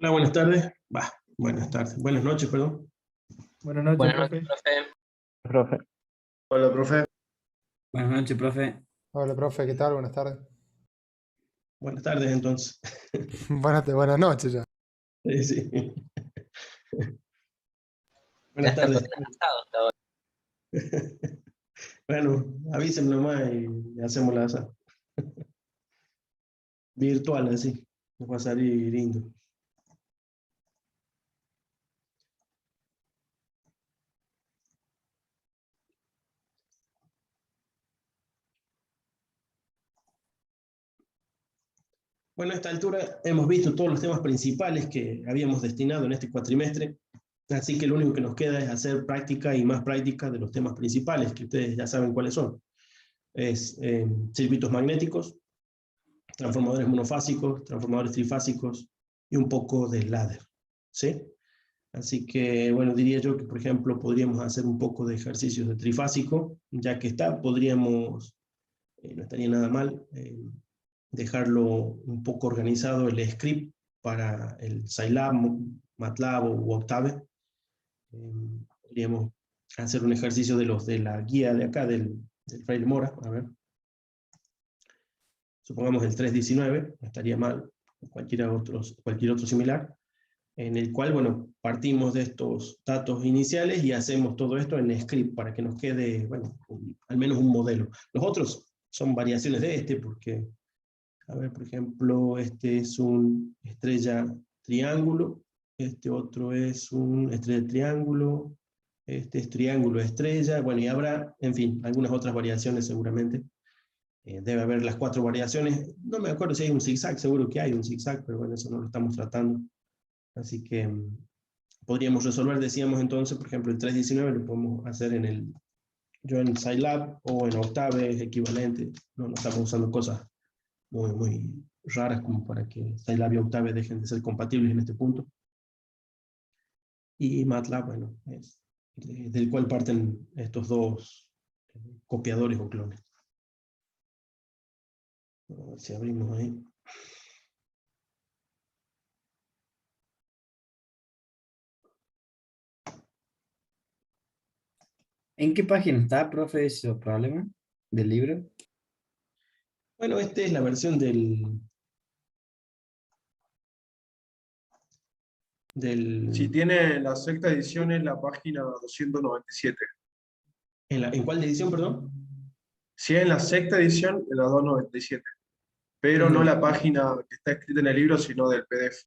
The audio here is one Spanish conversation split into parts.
Hola, buenas tardes. Buenas tardes. Buenas noches, perdón. Buenas noches, Buenas noches, profe. profe. Hola, profe. Buenas noches, profe. Hola, profe, ¿qué tal? Buenas tardes. Buenas tardes, entonces. Buenas noches ya. Sí. Ya Buenas está tardes. conectado hasta ahora. Bueno, avísenme nomás y hacemos la asa. Virtual, así. Nos va a salir lindo. Bueno, a esta altura hemos visto todos los temas principales que habíamos destinado en este cuatrimestre, así que lo único que nos queda es hacer práctica y más práctica de los temas principales, que ustedes ya saben cuáles son. Es circuitos magnéticos, transformadores monofásicos, transformadores trifásicos y un poco de ladder, ¿sí? Así que, bueno, diría yo que, por ejemplo, podríamos hacer un poco de ejercicios de trifásico, ya que podríamos, no estaría nada mal, dejarlo un poco organizado el script para el Scilab, MATLAB o Octave. Podríamos hacer un ejercicio de los de la guía de acá, del Fraile Mora, a ver. Supongamos el 319, no estaría mal, cualquier otro similar, en el cual, bueno, partimos de estos datos iniciales y hacemos todo esto en script para que nos quede, bueno, al menos un modelo. Los otros son variaciones de este, porque, a ver, por ejemplo, este es un estrella triángulo, este otro es un estrella triángulo, este es triángulo estrella, bueno, y habrá, en fin, algunas otras variaciones seguramente. Debe haber las 4 variaciones. No me acuerdo si hay un zigzag, seguro que hay un zigzag, pero bueno, eso no lo estamos tratando. Así que podríamos resolver, decíamos entonces, por ejemplo, el 319 lo podemos hacer yo en Scilab o en Octave, es equivalente. No estamos usando cosas muy raras como para que Scilab y Octave dejen de ser compatibles en este punto. Y MATLAB, bueno, es del cual parten estos dos copiadores o clones. A ver si abrimos ahí. ¿En qué página está, profe, ese problema del libro? Bueno, esta es la versión del Si tiene la sexta edición es la página 297. ¿En cuál edición, perdón? Si es en la sexta edición, en la 297. Pero no la página que está escrita en el libro, sino del PDF.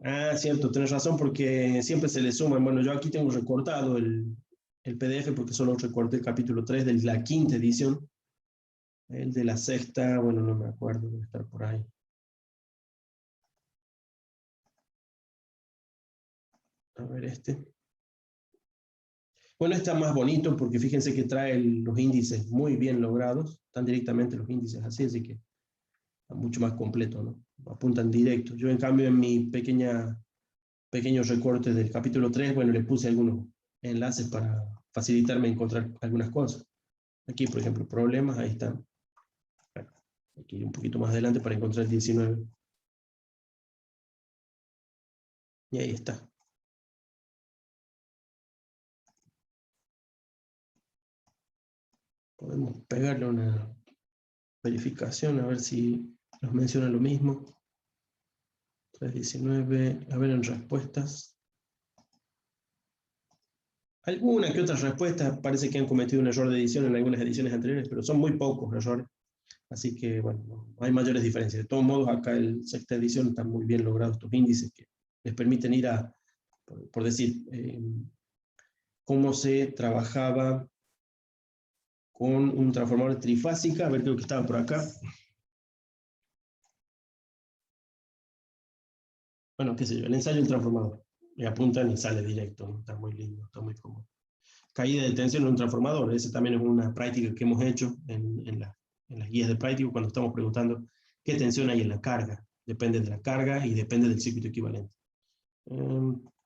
Ah, cierto, tenés razón, porque siempre se le suman. Bueno, yo aquí tengo recortado el PDF porque solo recorté el capítulo 3 de la quinta edición. El de la sexta, bueno, no me acuerdo, debe estar por ahí. A ver este. Bueno, está más bonito porque fíjense que trae los índices muy bien logrados. Están directamente los índices así que está mucho más completo, ¿no? Apuntan directo. Yo, en cambio, en mi pequeño recorte del capítulo 3, bueno, le puse algunos enlaces para facilitarme encontrar algunas cosas. Aquí, por ejemplo, problemas, ahí están. Bueno, hay que ir un poquito más adelante para encontrar el 19. Y ahí está. Podemos pegarle una verificación a ver si nos menciona lo mismo. 319, a ver en respuestas. Alguna que otra respuesta parece que han cometido un error de edición en algunas ediciones anteriores, pero son muy pocos errores. Así que, bueno, no hay mayores diferencias. De todos modos, acá en sexta edición están muy bien logrados estos índices que les permiten ir a, por decir, cómo se trabajaba con un transformador trifásica. A ver, creo que estaba por acá. Bueno, qué sé yo, el ensayo del transformador. Le apuntan y sale directo, ¿no? Está muy lindo, está muy cómodo. Caída de tensión en un transformador. Esa también es una práctica que hemos hecho en las guías de práctica cuando estamos preguntando qué tensión hay en la carga. Depende de la carga y depende del circuito equivalente.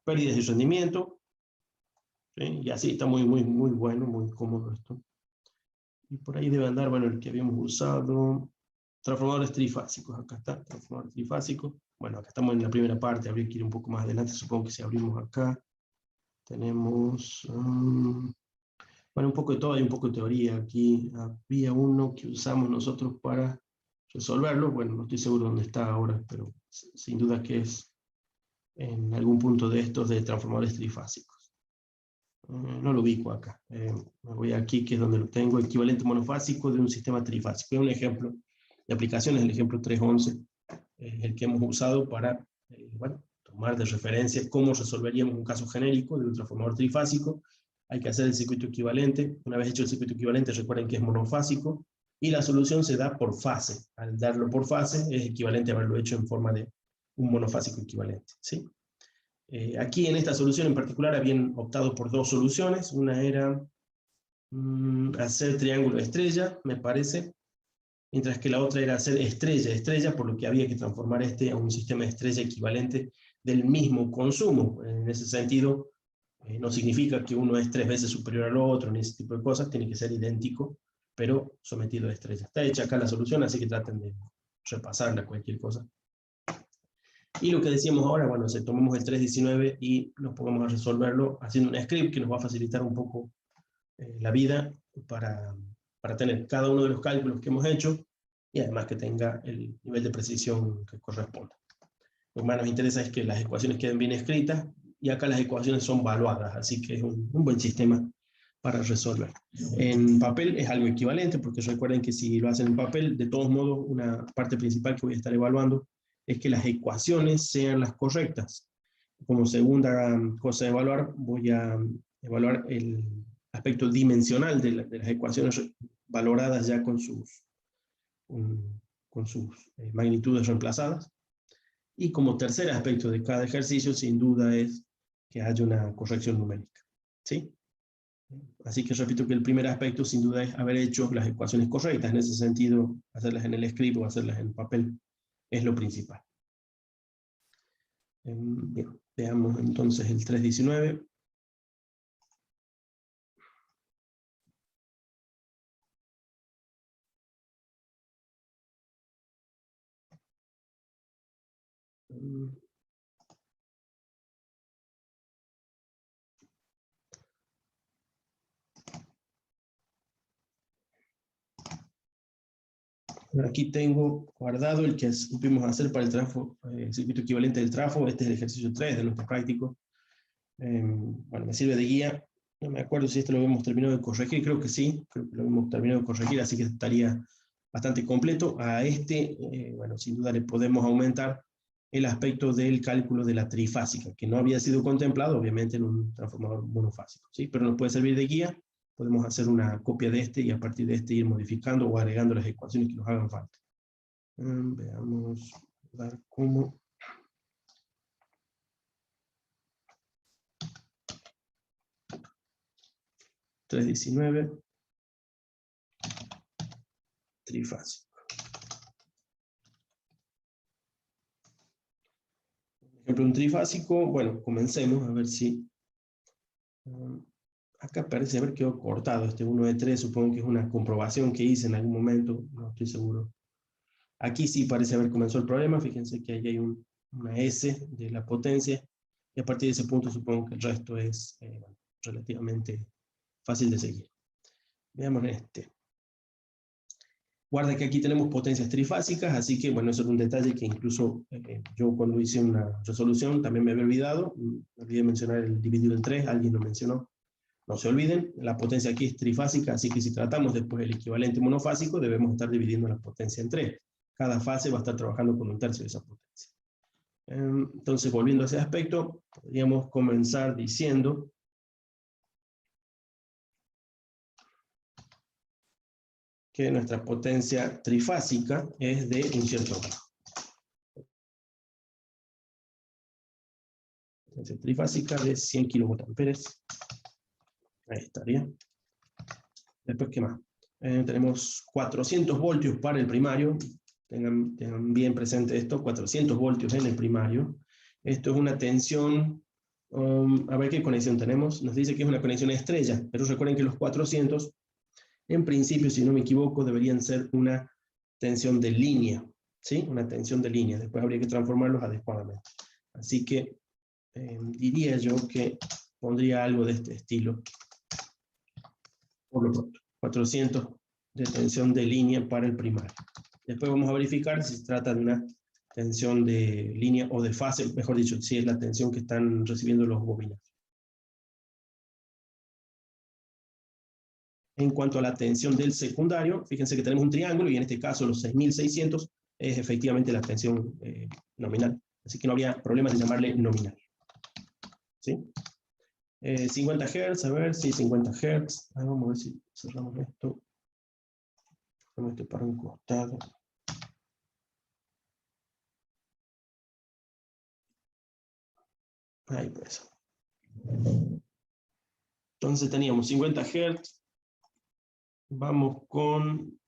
Pérdidas de rendimiento. ¿Sí? Y así está muy bueno, muy cómodo esto. Y por ahí debe andar, bueno, el que habíamos usado. transformadores trifásicos, acá está, transformador trifásico. Bueno, acá estamos en la primera parte, habría que ir un poco más adelante, supongo que si abrimos acá, tenemos, bueno, un poco de todo, hay un poco de teoría aquí. Había uno que usamos nosotros para resolverlo, bueno, no estoy seguro dónde está ahora, pero sin duda que es en algún punto de estos de transformadores trifásicos. No lo ubico acá, me voy aquí, que es donde lo tengo, equivalente monofásico de un sistema trifásico. Es un ejemplo de aplicación, es el ejemplo 3.11, el que hemos usado para, bueno, tomar de referencia cómo resolveríamos un caso genérico de un transformador trifásico. Hay que hacer el circuito equivalente. Una vez hecho el circuito equivalente, recuerden que es monofásico, y la solución se da por fase. Al darlo por fase, es equivalente a haberlo hecho en forma de un monofásico equivalente, ¿sí? Aquí en esta solución en particular habían optado por dos soluciones. Una era hacer triángulo estrella, me parece, mientras que la otra era hacer estrella, por lo que había que transformar este a un sistema estrella equivalente del mismo consumo. En ese sentido, no significa que uno es 3 veces superior al otro, ni ese tipo de cosas, tiene que ser idéntico, pero sometido a estrella. Está hecha acá la solución, así que traten de repasarla, cualquier cosa. Y lo que decíamos ahora, bueno, si tomamos el 3.19 y nos pongamos a resolverlo haciendo un script que nos va a facilitar un poco la vida para tener cada uno de los cálculos que hemos hecho y además que tenga el nivel de precisión que corresponda. Lo que más nos interesa es que las ecuaciones queden bien escritas y acá las ecuaciones son valuadas, así que es un buen sistema para resolver. En papel es algo equivalente, porque recuerden que si lo hacen en papel, de todos modos, una parte principal que voy a estar evaluando es que las ecuaciones sean las correctas. Como segunda cosa a evaluar, voy a evaluar el aspecto dimensional de las ecuaciones valoradas ya con sus magnitudes reemplazadas. Y como tercer aspecto de cada ejercicio, sin duda, es que haya una corrección numérica, ¿sí? Así que repito que el primer aspecto, sin duda, es haber hecho las ecuaciones correctas. En ese sentido, hacerlas en el script o hacerlas en papel es lo principal. Bien, veamos entonces el 3.19. Aquí tengo guardado el que supimos hacer para el trafo, circuito equivalente del trafo. Este es el ejercicio 3 de nuestro práctico. Bueno, me sirve de guía. No me acuerdo si esto lo hemos terminado de corregir, creo que sí, creo que lo hemos terminado de corregir, así que estaría bastante completo. A este, bueno, sin duda le podemos aumentar el aspecto del cálculo de la trifásica, que no había sido contemplado, obviamente, en un transformador monofásico, ¿sí? Pero nos puede servir de guía. Podemos hacer una copia de este y a partir de este ir modificando o agregando las ecuaciones que nos hagan falta. Veamos dar cómo. $3.19 trifásico. Por ejemplo, un trifásico, bueno, comencemos a ver si acá parece haber quedado cortado este 1 de 3, supongo que es una comprobación que hice en algún momento, no estoy seguro. Aquí sí parece haber comenzado el problema, fíjense que ahí hay una S de la potencia, y a partir de ese punto supongo que el resto es bueno, relativamente fácil de seguir. Veamos este. Guarda que aquí tenemos potencias trifásicas, así que bueno, eso es un detalle que incluso yo cuando hice una resolución también me había olvidado, me olvidé mencionar el dividido en 3, alguien lo mencionó. No se olviden, la potencia aquí es trifásica, así que si tratamos después el equivalente monofásico, debemos estar dividiendo la potencia en 3. Cada fase va a estar trabajando con un tercio de esa potencia. Entonces, volviendo a ese aspecto, podríamos comenzar diciendo que nuestra potencia trifásica es de un cierto grado. Potencia trifásica de 100 kilovoltamperes. Ahí estaría. Después, ¿qué más? Tenemos 400 voltios para el primario. Tengan bien presente esto, 400 voltios en el primario. Esto es una tensión, a ver qué conexión tenemos. Nos dice que es una conexión estrella, pero recuerden que los 400, en principio, si no me equivoco, deberían ser una tensión de línea, ¿sí? Una tensión de línea, después habría que transformarlos adecuadamente. Así que diría yo que pondría algo de este estilo, por lo pronto, 400 de tensión de línea para el primario. Después vamos a verificar si se trata de una tensión de línea o de fase, mejor dicho, si es la tensión que están recibiendo los bobinados. En cuanto a la tensión del secundario, fíjense que tenemos un triángulo y en este caso los 6600 es efectivamente la tensión nominal. Así que no habría problema en llamarle nominal. ¿Sí? 50 Hz, a ver, sí, 50 Hz. Vamos a ver si cerramos esto. Cerramos esto para un costado. Ahí pues. Entonces teníamos 50 Hz. Vamos con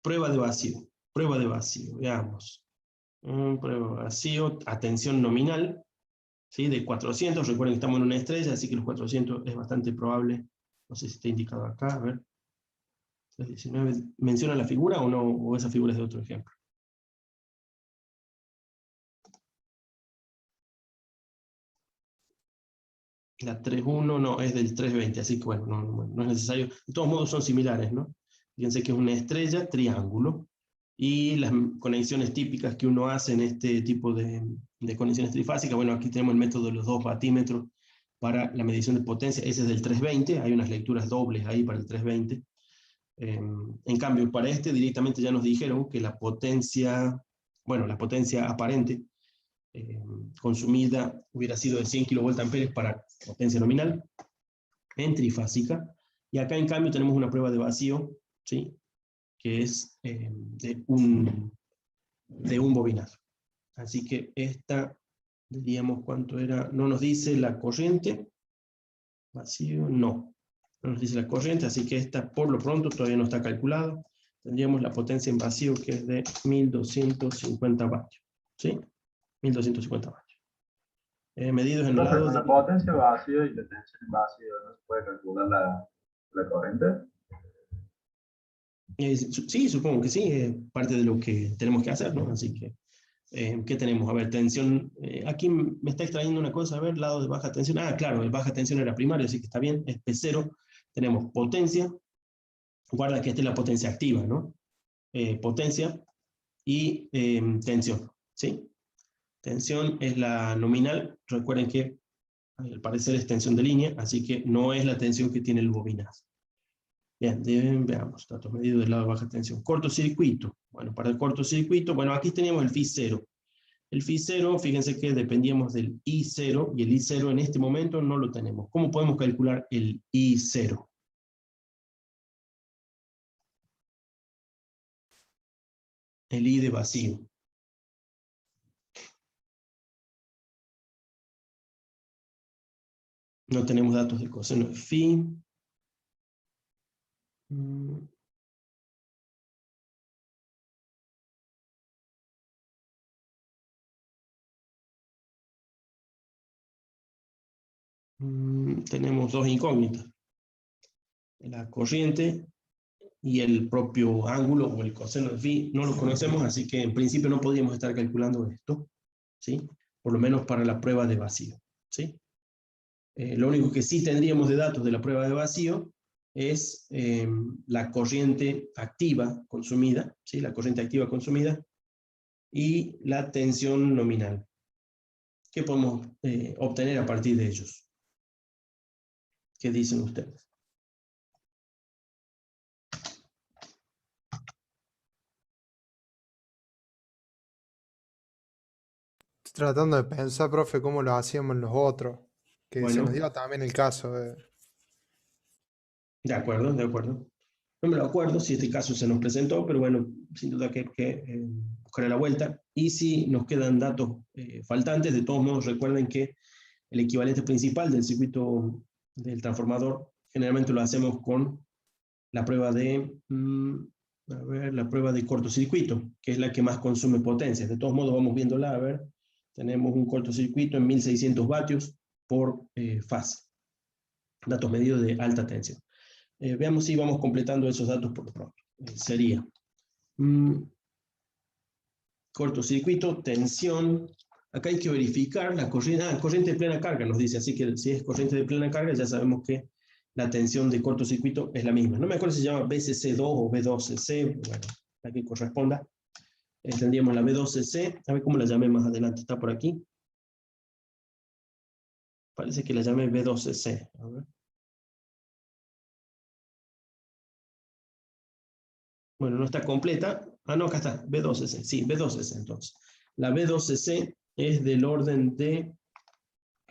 prueba de vacío. Prueba de vacío, veamos. Prueba de vacío a tensión nominal, ¿sí? De 400. Recuerden que estamos en una estrella, así que los 400 es bastante probable. No sé si está indicado acá, a ver. 319. ¿Menciona la figura o no? ¿O esa figura es de otro ejemplo? La 3.1 no, es del 320, así que bueno, no es necesario. De todos modos son similares, ¿no? Fíjense que es una estrella, triángulo, y las conexiones típicas que uno hace en este tipo de conexiones trifásicas, bueno, aquí tenemos el método de los 2 batímetros para la medición de potencia, ese es del 320, hay unas lecturas dobles ahí para el 320. En cambio, para este directamente ya nos dijeron que la potencia, bueno, la potencia aparente, consumida hubiera sido de 100 kVA para potencia nominal en trifásica, y acá en cambio tenemos una prueba de vacío, ¿sí? Que es de un bobinazo. Así que esta, diríamos cuánto era, no nos dice la corriente, vacío, no nos dice la corriente, así que esta por lo pronto todavía no está calculada. Tendríamos la potencia en vacío que es de 1250 vatios, ¿sí? 1250 vatios. Medidos en el lado Con la de... potencia vacío y la tensión en vacío, ¿no se puede calcular la corriente? Sí, supongo que sí, es parte de lo que tenemos que hacer, ¿no? Así que, ¿qué tenemos? A ver, tensión, aquí me está extrayendo una cosa, a ver, lado de baja tensión, claro, el baja tensión era primario, así que está bien, es P0, tenemos potencia, guarda que esta es la potencia activa, ¿no? Potencia y tensión, ¿sí? Tensión es la nominal, recuerden que al parecer es tensión de línea, así que no es la tensión que tiene el bobinazo. Bien, veamos, datos medidos del lado de baja tensión. Cortocircuito. Bueno, para el cortocircuito, bueno, aquí teníamos el Φ0. El Φ0, fíjense que dependíamos del I0, y el I0 en este momento no lo tenemos. ¿Cómo podemos calcular el I0? El I de vacío. No tenemos datos de coseno de Φ. Tenemos dos incógnitas. La corriente y el propio ángulo o el coseno de Φ no lo conocemos, así que en principio no podríamos estar calculando esto, ¿sí? Por lo menos para la prueba de vacío, ¿sí? Lo único que sí tendríamos de datos de la prueba de vacío es la corriente activa consumida, ¿sí? La corriente activa consumida y la tensión nominal. ¿Qué podemos obtener a partir de ellos? ¿Qué dicen ustedes? Estoy tratando de pensar, profe, cómo lo hacíamos los otros. Que se Bueno, nos dio también el caso de... de acuerdo, de acuerdo. No me lo acuerdo si este caso se nos presentó, pero bueno, sin duda que buscaré la vuelta. Y si nos quedan datos faltantes, de todos modos recuerden que el equivalente principal del circuito del transformador generalmente lo hacemos con la prueba de, la prueba de cortocircuito, que es la que más consume potencia. De todos modos vamos viéndola, a ver, tenemos un cortocircuito en 1600 vatios por fase. Datos medidos de alta tensión. Veamos si vamos completando esos datos por lo pronto. sería cortocircuito, tensión. Acá hay que verificar la corriente, corriente de plena carga nos dice, así que si es corriente de plena carga ya sabemos que la tensión de cortocircuito es la misma. No me acuerdo si se llama BCC2 o B2CC, bueno, la que corresponda. Tendríamos la B2CC, a ver cómo la llamé más adelante, está por aquí. Parece que la llamé B2CC, a ver. Bueno, no está completa. Ah, no, acá está, B2CC, sí, B2CC entonces. La B2CC es del orden de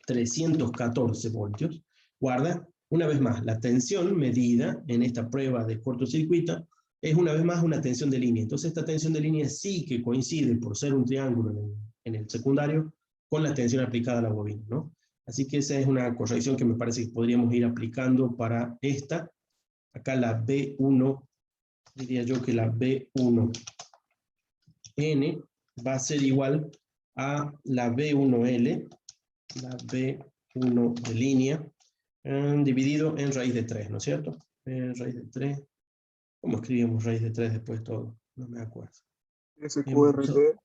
314 voltios. Guarda, una vez más, la tensión medida en esta prueba de cortocircuito es una vez más una tensión de línea. Entonces esta tensión de línea sí que coincide, por ser un triángulo en el secundario, con la tensión aplicada a la bobina, ¿no? Así que esa es una corrección que me parece que podríamos ir aplicando para esta. Acá la B1, diría yo que la B1N va a ser igual a la B1L, la B1 de línea, dividido en raíz de 3, ¿no es cierto? Raíz de 3. ¿Cómo escribimos raíz de 3 después de todo? No me acuerdo. SQRT,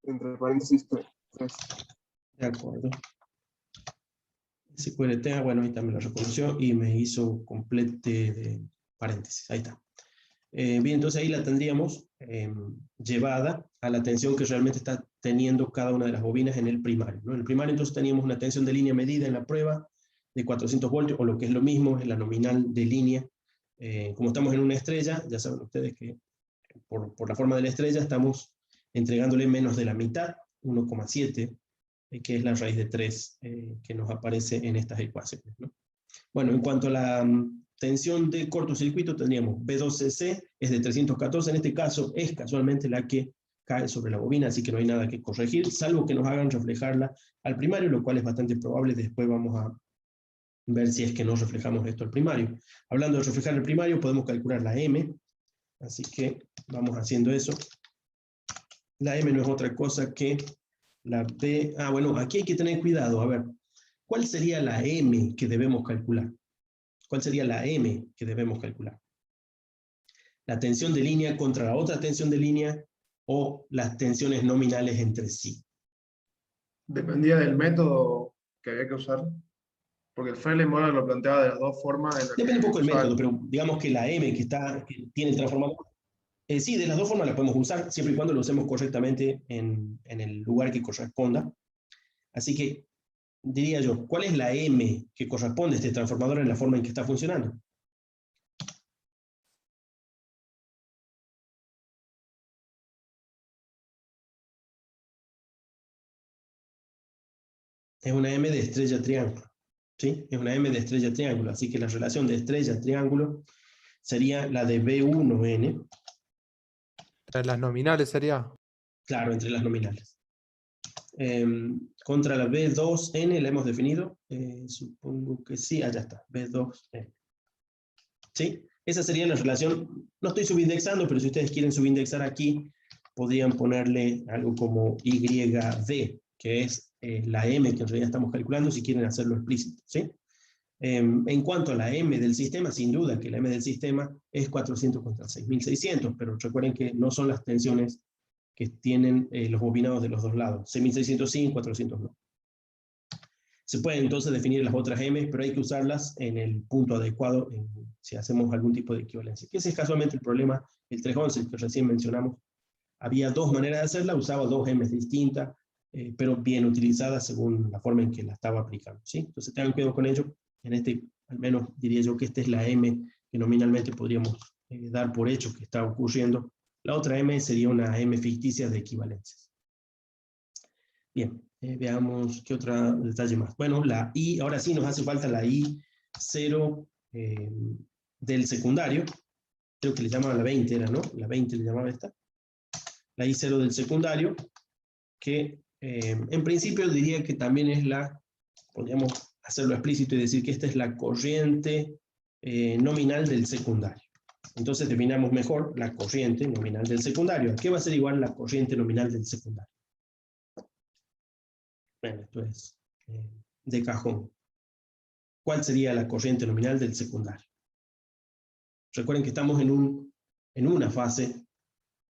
entre paréntesis 3. De acuerdo. SQRT, bueno, ahí también lo reconoció y me hizo complete de paréntesis. Ahí está. Bien, entonces ahí la tendríamos llevada a la tensión que realmente está teniendo cada una de las bobinas en el primario, ¿no? En el primario entonces teníamos una tensión de línea medida en la prueba de 400 voltios, o lo que es lo mismo, es la nominal de línea. Como estamos en una estrella, ya saben ustedes que por la forma de la estrella estamos entregándole menos de la mitad, 1,7, que es la raíz de 3 que nos aparece en estas ecuaciones, ¿no? Bueno, en cuanto a la tensión de cortocircuito, tendríamos B2CC, es de 314, en este caso es casualmente la que cae sobre la bobina, así que no hay nada que corregir, salvo que nos hagan reflejarla al primario, lo cual es bastante probable. Después vamos a ver si es que no reflejamos esto al primario. Hablando de reflejar el primario, podemos calcular la M, así que vamos haciendo eso. La M no es otra cosa que la B. Ah, bueno, aquí hay que tener cuidado, a ver, ¿cuál sería la M que debemos calcular? ¿Cuál sería la M que debemos calcular? ¿La tensión de línea contra la otra tensión de línea o las tensiones nominales entre sí? Dependía del método que había que usar, porque el Freilich-Moller lo planteaba de las dos formas. En la Depende un poco del usaba- método, pero digamos que la M que tiene el transformador, sí, de las dos formas la podemos usar, siempre y cuando lo usemos correctamente en el lugar que corresponda. Así que, diría yo, ¿cuál es la M que corresponde a este transformador en la forma en que está funcionando? Es una M de estrella triángulo, ¿sí? Es una M de estrella triángulo, así que la relación de estrella triángulo sería la de B1N, Las nominales sería. claro, entre las nominales. Contra la B2N la hemos definido, supongo que sí, allá está, B2N. ¿Sí? Esa sería la relación. No estoy subindexando, pero si ustedes quieren subindexar aquí, podrían ponerle algo como YD, que es la M que en realidad estamos calculando, si quieren hacerlo explícito, ¿sí? En cuanto a la M del sistema, sin duda que la M del sistema es 400 contra 6600, pero recuerden que no son las tensiones que tienen los bobinados de los dos lados. 6600 sí, 400 no. Se pueden entonces definir las otras M, pero hay que usarlas en el punto adecuado si hacemos algún tipo de equivalencia. Que ese es casualmente el problema del 311 que recién mencionamos. Había dos maneras de hacerla, usaba dos M distintas, pero bien utilizadas según la forma en que la estaba aplicando, ¿sí? Entonces tengan cuidado con ello. En este, al menos diría yo que esta es la M que nominalmente podríamos dar por hecho que está ocurriendo. La otra M sería una M ficticia de equivalencias. Bien, veamos qué otro detalle más. Bueno, la I, ahora sí nos hace falta la I0 del secundario. Creo que le llamaban la 20, era, ¿no? La 20 le llamaba esta. La I0 del secundario, que en principio diría que también es podríamos hacerlo explícito y decir que esta es la corriente nominal del secundario. Entonces definamos mejor la corriente nominal del secundario. ¿A qué va a ser igual la corriente nominal del secundario? Bueno, esto es de cajón. ¿Cuál sería la corriente nominal del secundario? Recuerden que estamos en un en una fase,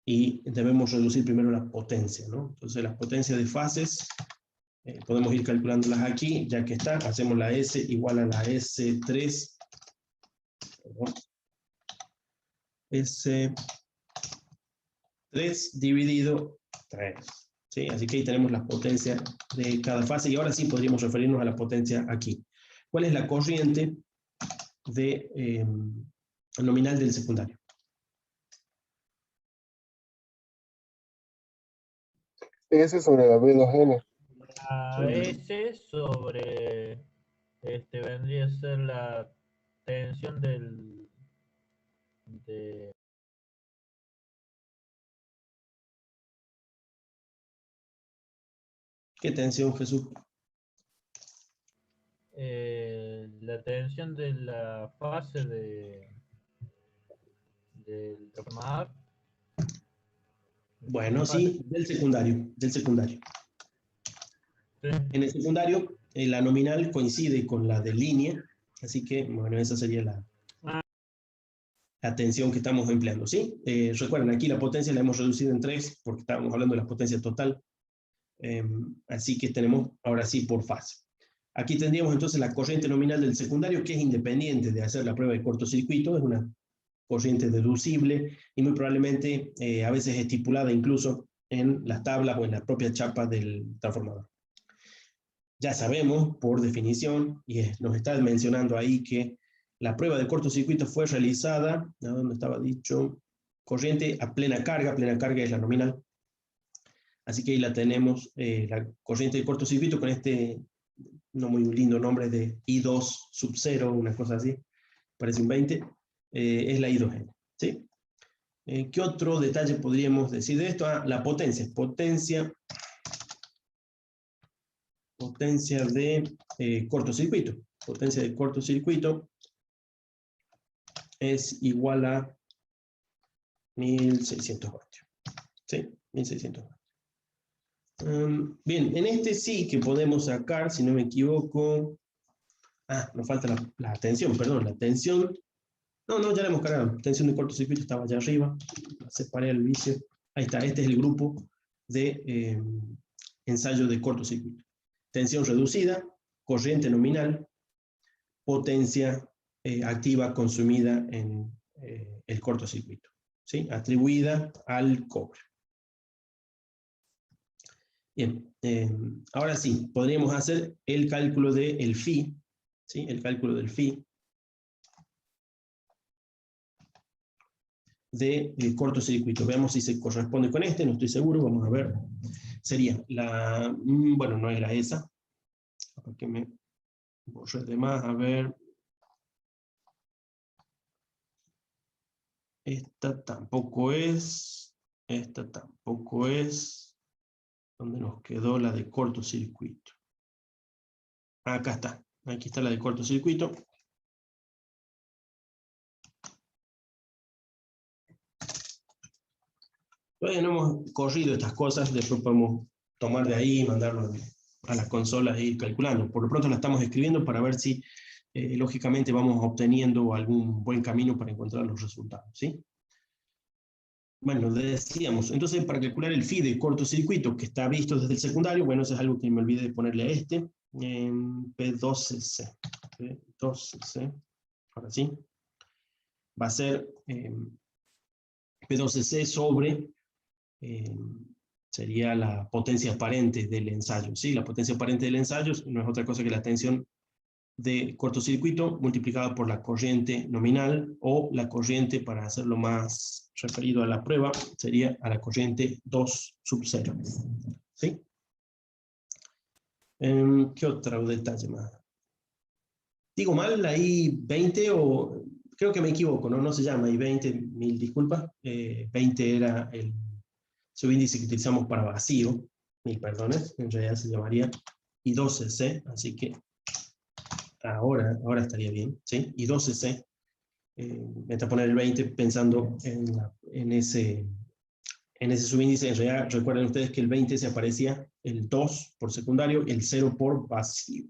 y debemos reducir primero la potencia, ¿no? Entonces las potencias de fases, podemos ir calculándolas aquí, ya que está, hacemos la S igual a la S3, perdón, S3 dividido 3. ¿Sí? Así que ahí tenemos las potencias de cada fase, y ahora sí podríamos referirnos a la potencia aquí. ¿Cuál es la corriente nominal del secundario? S sobre la B2N. La S sobre, vendría a ser la tensión de ¿Qué tensión, Jesús? la tensión de la fase del transformador. Bueno, sí, del secundario, del secundario. Sí. En el secundario, la nominal coincide con la de línea, así que, bueno, esa sería la tensión que estamos empleando, ¿sí? Recuerden, aquí la potencia la hemos reducido en 3, porque estábamos hablando de la potencia total, así que tenemos, ahora sí, por fase. Aquí tendríamos entonces la corriente nominal del secundario, que es independiente de hacer la prueba de cortocircuito, es una corriente deducible, y muy probablemente a veces estipulada incluso en las tablas o en la propia chapa del transformador. Ya sabemos, por definición, y nos está mencionando ahí que la prueba de cortocircuito fue realizada, ¿a dónde estaba dicho? Corriente a plena carga es la nominal. Así que ahí la tenemos, la corriente de cortocircuito con este no muy lindo nombre de I2 sub 0, una cosa así, parece un 20, es la I2N, ¿sí? ¿Qué otro detalle podríamos decir de esto? La potencia. Potencia de cortocircuito. Potencia de cortocircuito es igual a 1600 vatios. ¿Sí? 1600 vatios. Bien, en este sí que podemos sacar, si no me equivoco, nos falta la tensión, perdón, la tensión. No, ya la hemos cargado. Tensión de cortocircuito estaba allá arriba. Separé el vicio. Ahí está, este es el grupo de ensayo de cortocircuito. Tensión reducida, corriente nominal, potencia activa consumida en el cortocircuito, ¿sí? Atribuida al cobre. Bien, ahora sí, podríamos hacer el cálculo del phi, ¿sí? El cálculo del phi de cortocircuito. Veamos si se corresponde con este, no estoy seguro, vamos a ver. Sería bueno, no era esa, porque me borré de más, a ver. Esta tampoco es, ¿dónde nos quedó la de cortocircuito? Acá está, aquí está la de cortocircuito. Todavía no hemos corrido estas cosas, después podemos tomar de ahí y mandarlo a las consolas e ir calculando. Por lo pronto la estamos escribiendo para ver si, lógicamente, vamos obteniendo algún buen camino para encontrar los resultados, ¿sí? Bueno, decíamos, entonces para calcular el phi de cortocircuito que está visto desde el secundario, bueno, eso es algo que me olvidé de ponerle a este, P2C, P2C, ahora sí, va a ser P2C sobre, sería la potencia aparente del ensayo, ¿sí? La potencia aparente del ensayo no es otra cosa que la tensión de cortocircuito multiplicada por la corriente nominal, o la corriente, para hacerlo más referido a la prueba, sería a la corriente 2 sub 0. ¿Sí? ¿Qué otro detalle más? ¿Digo mal ahí 20 o...? Creo que me equivoco, ¿no? No se llama ahí 20, mil disculpas. 20 era el subíndice que utilizamos para vacío, mil perdones, en realidad se llamaría I2C, así que ahora estaría bien, ¿sí? I2C, voy a poner el 20 pensando en ese subíndice. En realidad, recuerden ustedes que el 20 se aparecía el 2 por secundario, el 0 por vacío.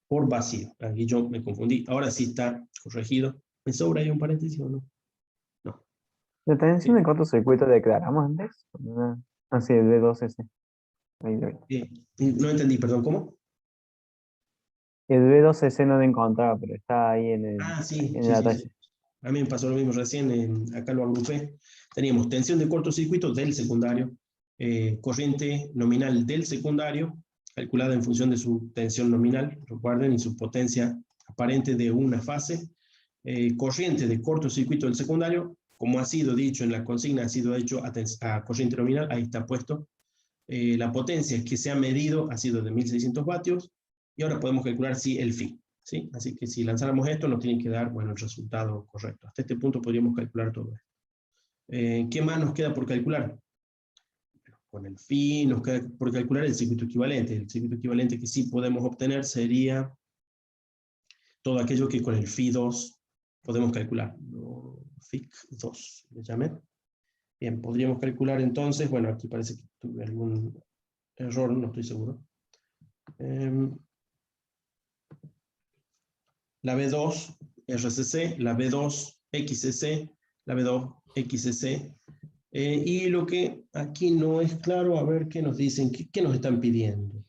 Por vacío. Aquí yo me confundí. Ahora sí está corregido. ¿Me sobra ahí un paréntesis o no? No. ¿La tensión de cortocircuito declaramos antes? Ah, sí, el B2S. Ahí lo vi. No entendí, perdón, ¿cómo? El B2S no lo encontraba, pero está ahí Ah, sí, en sí, la sí, talla. sí. A mí me pasó lo mismo recién, acá lo agrupé. Teníamos tensión de cortocircuito del secundario, corriente nominal del secundario, calculada en función de su tensión nominal, recuerden, y su potencia aparente de una fase, corriente de cortocircuito del secundario, como ha sido dicho en la consigna, ha sido hecho a corriente nominal, ahí está puesto. La potencia que se ha medido ha sido de 1600 vatios, y ahora podemos calcular si el phi. ¿Sí? Así que si lanzáramos esto, nos tiene que dar, bueno, el resultado correcto. Hasta este punto podríamos calcular todo esto. ¿Qué más nos queda por calcular? Con el phi nos queda por calcular el circuito equivalente. El circuito equivalente que sí podemos obtener sería todo aquello que con el phi 2 podemos calcular. Phi 2, le llamé. Bien, podríamos calcular entonces, bueno, aquí parece que tuve algún error, no estoy seguro. La B2 RCC, la B2 XCC, la B2 XCC. Y lo que aquí no es claro, a ver qué nos dicen, qué nos están pidiendo.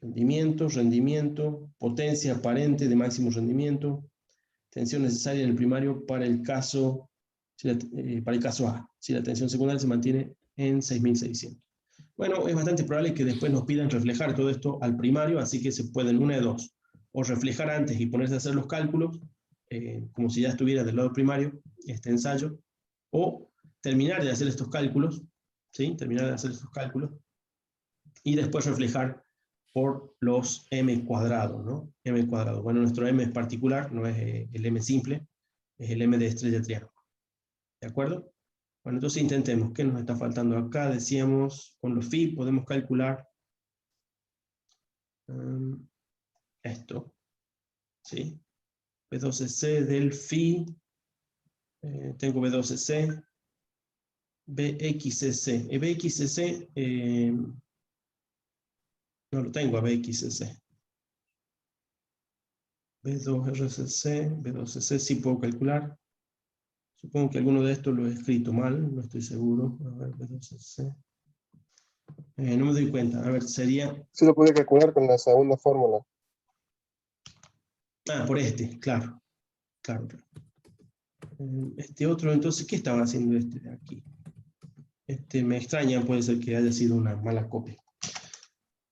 Rendimiento, potencia aparente de máximo rendimiento, tensión necesaria en el primario para el caso, para el caso A, si la tensión secundaria se mantiene en 6600. Bueno, es bastante probable que después nos pidan reflejar todo esto al primario, así que se pueden una de dos, o reflejar antes y ponerse a hacer los cálculos, como si ya estuviera del lado primario, este ensayo, o terminar de hacer estos cálculos, ¿sí? Terminar de hacer estos cálculos, y después reflejar por los m cuadrados, ¿no? M cuadrado. Bueno, nuestro m es particular, no es el m simple, es el m de estrella triángulo. ¿De acuerdo? Bueno, entonces intentemos. ¿Qué nos está faltando acá? Decíamos, con los phi podemos calcular esto, ¿sí? B12C del phi, tengo B12C, BXC. BXC, no lo tengo a BXC. B2RCC, B2CC sí puedo calcular. Supongo que alguno de estos lo he escrito mal, no estoy seguro. A ver, B2CC. No me doy cuenta. A ver, sería... Sí lo pude calcular con la segunda fórmula. Ah, por este, claro. Claro. Este otro, entonces, ¿qué estaba haciendo este de aquí? Este me extraña, puede ser que haya sido una mala copia.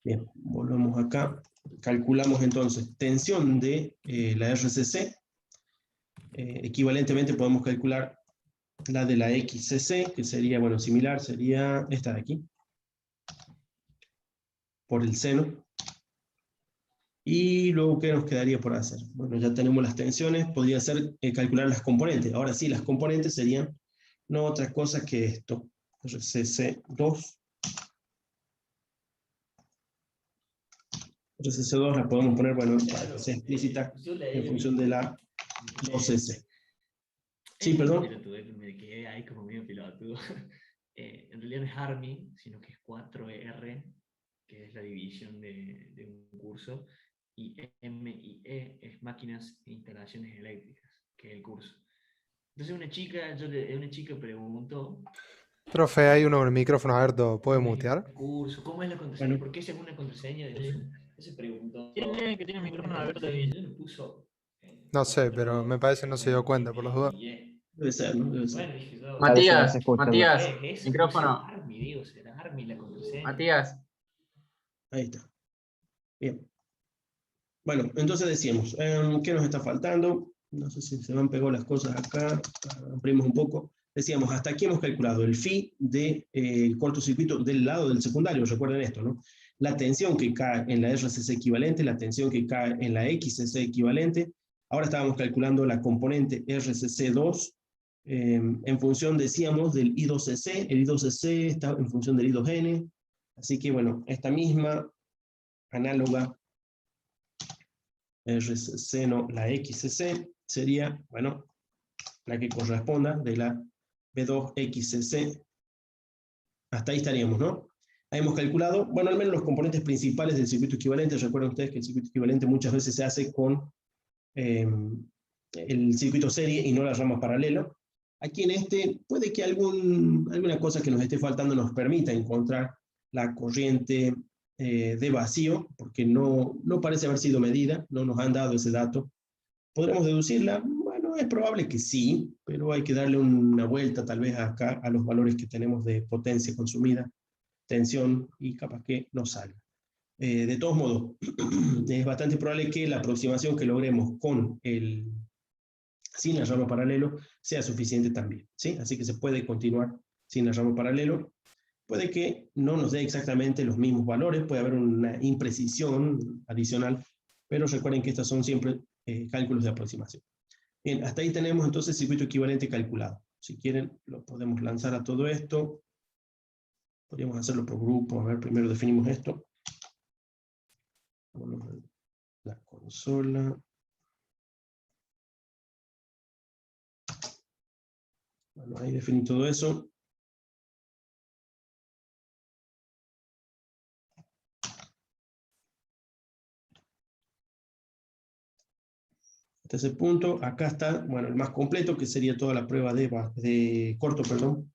Bien, volvemos acá. Calculamos entonces tensión de la RCC. Equivalentemente podemos calcular la de la XCC, que sería, bueno, similar, sería esta de aquí, por el seno. Y luego, ¿qué nos quedaría por hacer? Bueno, ya tenemos las tensiones, podría ser calcular las componentes. Ahora sí, las componentes serían no otra cosa que esto, RCC2. RCC2 la podemos poner, bueno, para que sea explícita en función de la 2S. Sí, perdón. Me quedé ahí como medio pilotudo. En realidad no es ARMI, sino que es 4R, que es la división de un curso, y MIE es máquinas e instalaciones eléctricas, que es el curso. Entonces una chica preguntó... Profe, hay uno con el micrófono abierto, ¿puede mutear? Curso, ¿cómo es la contraseña? Bueno. ¿Por qué según la contraseña de Zoom? Se preguntó... Tiene que tiene el micrófono abierto ahí. No sé, pero me parece que no se dio cuenta, por las dudas. Debe ser, ¿no? Debe ser. Matías, se escucha, Matías, Es micrófono. ARMI, digo, será ARMI la contraseña. Matías, Ahí está. Bien. Bueno, entonces decíamos, ¿qué nos está faltando? No sé si se me han pegado las cosas acá, abrimos un poco. Decíamos, hasta aquí hemos calculado el phi del cortocircuito del lado del secundario, recuerden esto, ¿no? La tensión que cae en la RCC equivalente, la tensión que cae en la XCC equivalente. Ahora estábamos calculando la componente RCC2 en función, decíamos, del I2CC. El I2CC está en función del I2N. Así que, bueno, esta misma análoga RCC, no, la XCC sería, bueno, la que corresponda de la B2XCC. Hasta ahí estaríamos, ¿no? Ahí hemos calculado, bueno, al menos los componentes principales del circuito equivalente. Recuerden ustedes que el circuito equivalente muchas veces se hace con el circuito serie y no la rama paralela. Aquí en este puede que alguna cosa que nos esté faltando nos permita encontrar la corriente de vacío, porque no parece haber sido medida, no nos han dado ese dato. ¿Podremos deducirla? Bueno, es probable que sí, pero hay que darle una vuelta tal vez acá a los valores que tenemos de potencia consumida, tensión, y capaz que nos salga. De todos modos, es bastante probable que la aproximación que logremos sin el ramo paralelo sea suficiente también, ¿sí? Así que se puede continuar sin el ramo paralelo. Puede que no nos dé exactamente los mismos valores, puede haber una imprecisión adicional, pero recuerden que estas son siempre cálculos de aproximación. Bien, hasta ahí tenemos entonces circuito equivalente calculado. Si quieren, lo podemos lanzar a todo esto. Podríamos hacerlo por grupo. A ver, primero definimos esto. Vámonos a la consola. Bueno, ahí definí todo eso. Hasta ese punto, acá está, bueno, el más completo, que sería toda la prueba de corto, perdón.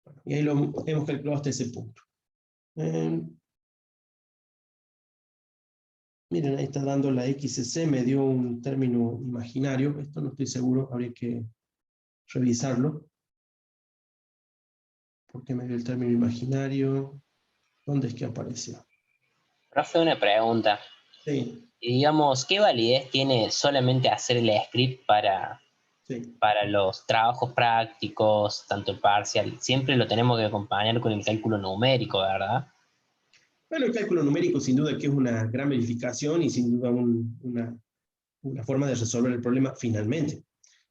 Bueno, y ahí lo hemos calculado hasta ese punto. Miren, ahí está dando la XC, me dio un término imaginario, esto no estoy seguro, habría que revisarlo. ¿Por qué me dio el término imaginario? ¿Dónde es que apareció? Profe, una pregunta. Sí. Y digamos, ¿qué validez tiene solamente hacer el script para los trabajos prácticos, tanto el parcial? Siempre lo tenemos que acompañar con el cálculo numérico, ¿verdad? Bueno, el cálculo numérico sin duda que es una gran verificación y sin duda una forma de resolver el problema finalmente.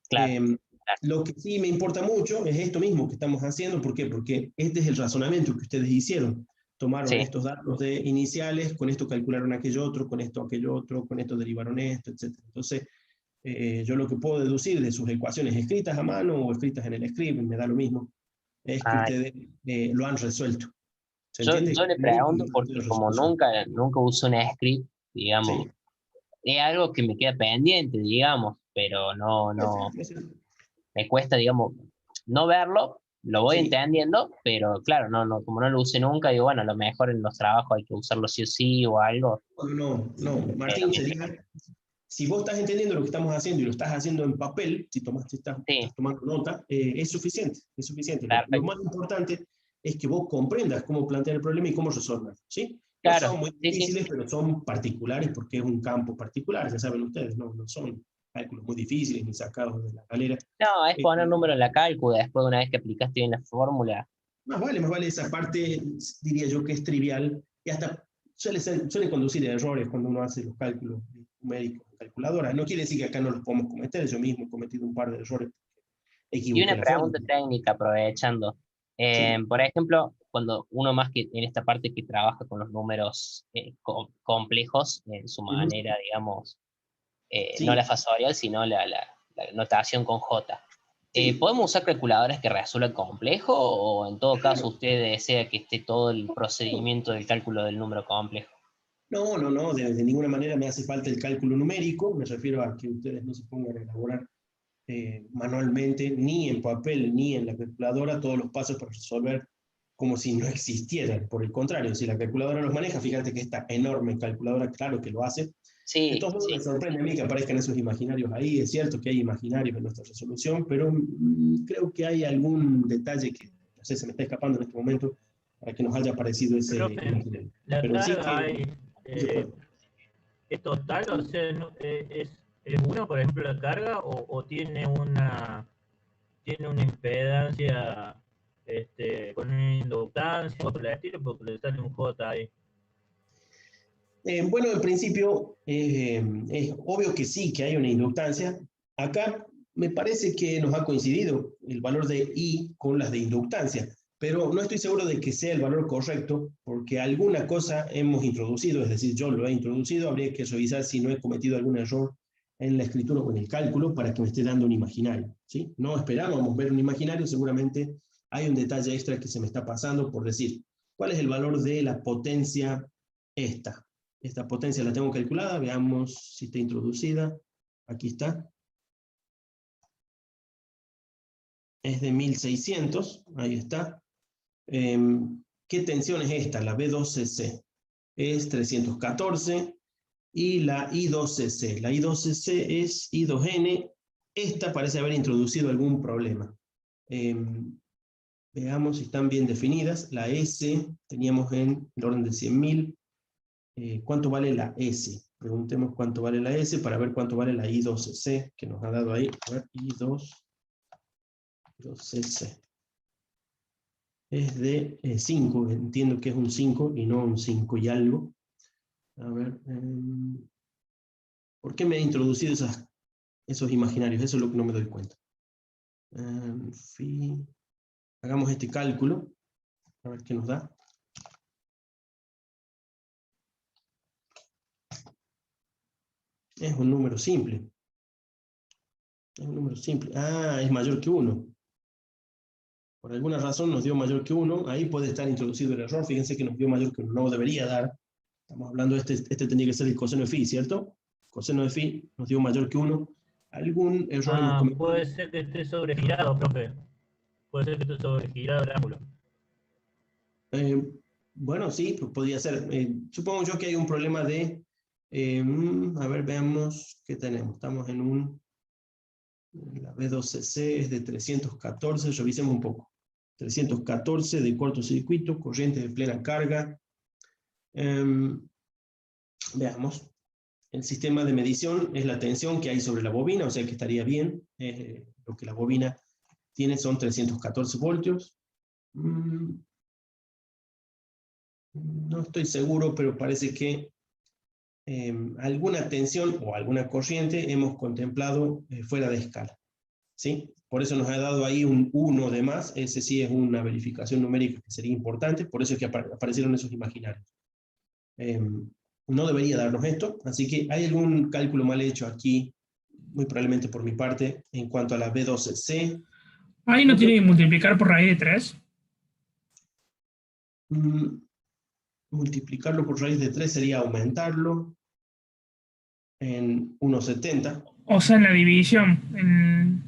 Claro. Lo que sí me importa mucho es esto mismo que estamos haciendo. ¿Por qué? Porque este es el razonamiento que ustedes hicieron. Tomaron estos datos iniciales, con esto calcularon aquello otro, con esto aquello otro, con esto derivaron esto, etc. Entonces, yo lo que puedo deducir de sus ecuaciones escritas a mano o escritas en el script, me da lo mismo, es que ustedes lo han resuelto. Yo le pregunto porque como nunca uso un script, digamos, es algo que me queda pendiente, digamos, pero no, me cuesta, digamos, no verlo, lo voy entendiendo, pero claro, como no lo usé nunca, digo, bueno, a lo mejor en los trabajos hay que usarlo sí o sí o algo. No, Martín, si vos estás entendiendo lo que estamos haciendo y lo estás haciendo en papel, si estás tomando nota, es suficiente, es suficiente. Lo más importante es que vos comprendas cómo plantear el problema y cómo resolverlo, ¿sí? Claro, no son muy difíciles, pero son particulares porque es un campo particular, ya saben ustedes, no son cálculos muy difíciles ni sacados de la galera. No, es poner número en la cálcula, después de una vez que aplicaste bien la fórmula. Más vale esa parte, diría yo que es trivial, y hasta suele conducir a errores cuando uno hace los cálculos numéricos en calculadora. No quiere decir que acá no los podemos cometer, yo mismo he cometido un par de errores. Y una pregunta técnica, aprovechando. Por ejemplo, cuando uno más que en esta parte que trabaja con los números complejos, en su manera, digamos, no la fasorial, sino la notación con J. ¿Podemos usar calculadoras que resuelvan complejo o en todo caso usted desea que esté todo el procedimiento del cálculo del número complejo? No, de ninguna manera me hace falta el cálculo numérico, me refiero a que ustedes no se pongan a elaborar manualmente, ni en papel, ni en la calculadora, todos los pasos para resolver como si no existieran. Por el contrario, si la calculadora los maneja, fíjate que esta enorme calculadora, claro que lo hace. Entonces me sorprende a mí que aparezcan esos imaginarios ahí. Es cierto que hay imaginarios en nuestra resolución, pero creo que hay algún detalle que, no sé, se me está escapando en este momento, para que nos haya aparecido ese imaginario. La pero carga es total, o sea, es uno, por ejemplo, la carga, o tiene una impedancia con una inductancia o por el estilo, porque le sale un J ahí. Bueno, en principio es obvio que sí, que hay una inductancia. Acá me parece que nos ha coincidido el valor de I con las de inductancia, pero no estoy seguro de que sea el valor correcto, porque alguna cosa hemos introducido, es decir, yo lo he introducido, habría que revisar si no he cometido algún error en la escritura o en el cálculo para que me esté dando un imaginario, ¿sí? No esperábamos ver un imaginario, seguramente hay un detalle extra que se me está pasando por decir. ¿Cuál es el valor de la potencia esta? Esta potencia la tengo calculada, veamos si está introducida. Aquí está. es de 1600, ahí está. ¿Qué tensión es esta? La B2CC. Es 314. Y la I2CC. La I2CC es I2N. Esta parece haber introducido algún problema. Veamos si están bien definidas. La S teníamos en el orden de 100.000. ¿Cuánto vale la S? Preguntemos cuánto vale la S para ver cuánto vale la I2CC que nos ha dado ahí. A ver, I2CC. Es de 5, entiendo que es un 5 y no un 5 y algo. A ver, ¿por qué me ha introducido esos imaginarios? Eso es lo que no me doy cuenta. Hagamos este cálculo, a ver qué nos da. Es un número simple. Es un número simple. Ah, es mayor que 1. Por alguna razón nos dio mayor que 1. Ahí puede estar introducido el error. Fíjense que nos dio mayor que 1. No debería dar. Estamos hablando de este tendría que ser el coseno de phi, ¿cierto? Coseno de phi nos dio mayor que 1. ¿Algún error hemos cometido? Puede ser que esté sobregirado, profe. Puede ser que esté sobregirado el ángulo. Bueno, sí, pues podría ser. Supongo yo que hay un problema de... a ver, veamos qué tenemos. Estamos en la B2CC es de 314, revisemos un poco. 314 de cortocircuito, corriente de plena carga. Veamos. El sistema de medición es la tensión que hay sobre la bobina, o sea que estaría bien. Lo que la bobina tiene son 314 voltios. No estoy seguro, pero parece que alguna tensión o alguna corriente hemos contemplado fuera de escala. ¿Sí? Por eso nos ha dado ahí un 1 de más. Ese sí es una verificación numérica que sería importante, por eso es que aparecieron esos imaginarios. No debería darnos esto, así que hay algún cálculo mal hecho aquí, muy probablemente por mi parte, en cuanto a la B2C. Ahí no tiene que multiplicar por raíz de 3. Multiplicarlo por raíz de 3 sería aumentarlo en 1,70. O sea, en la división,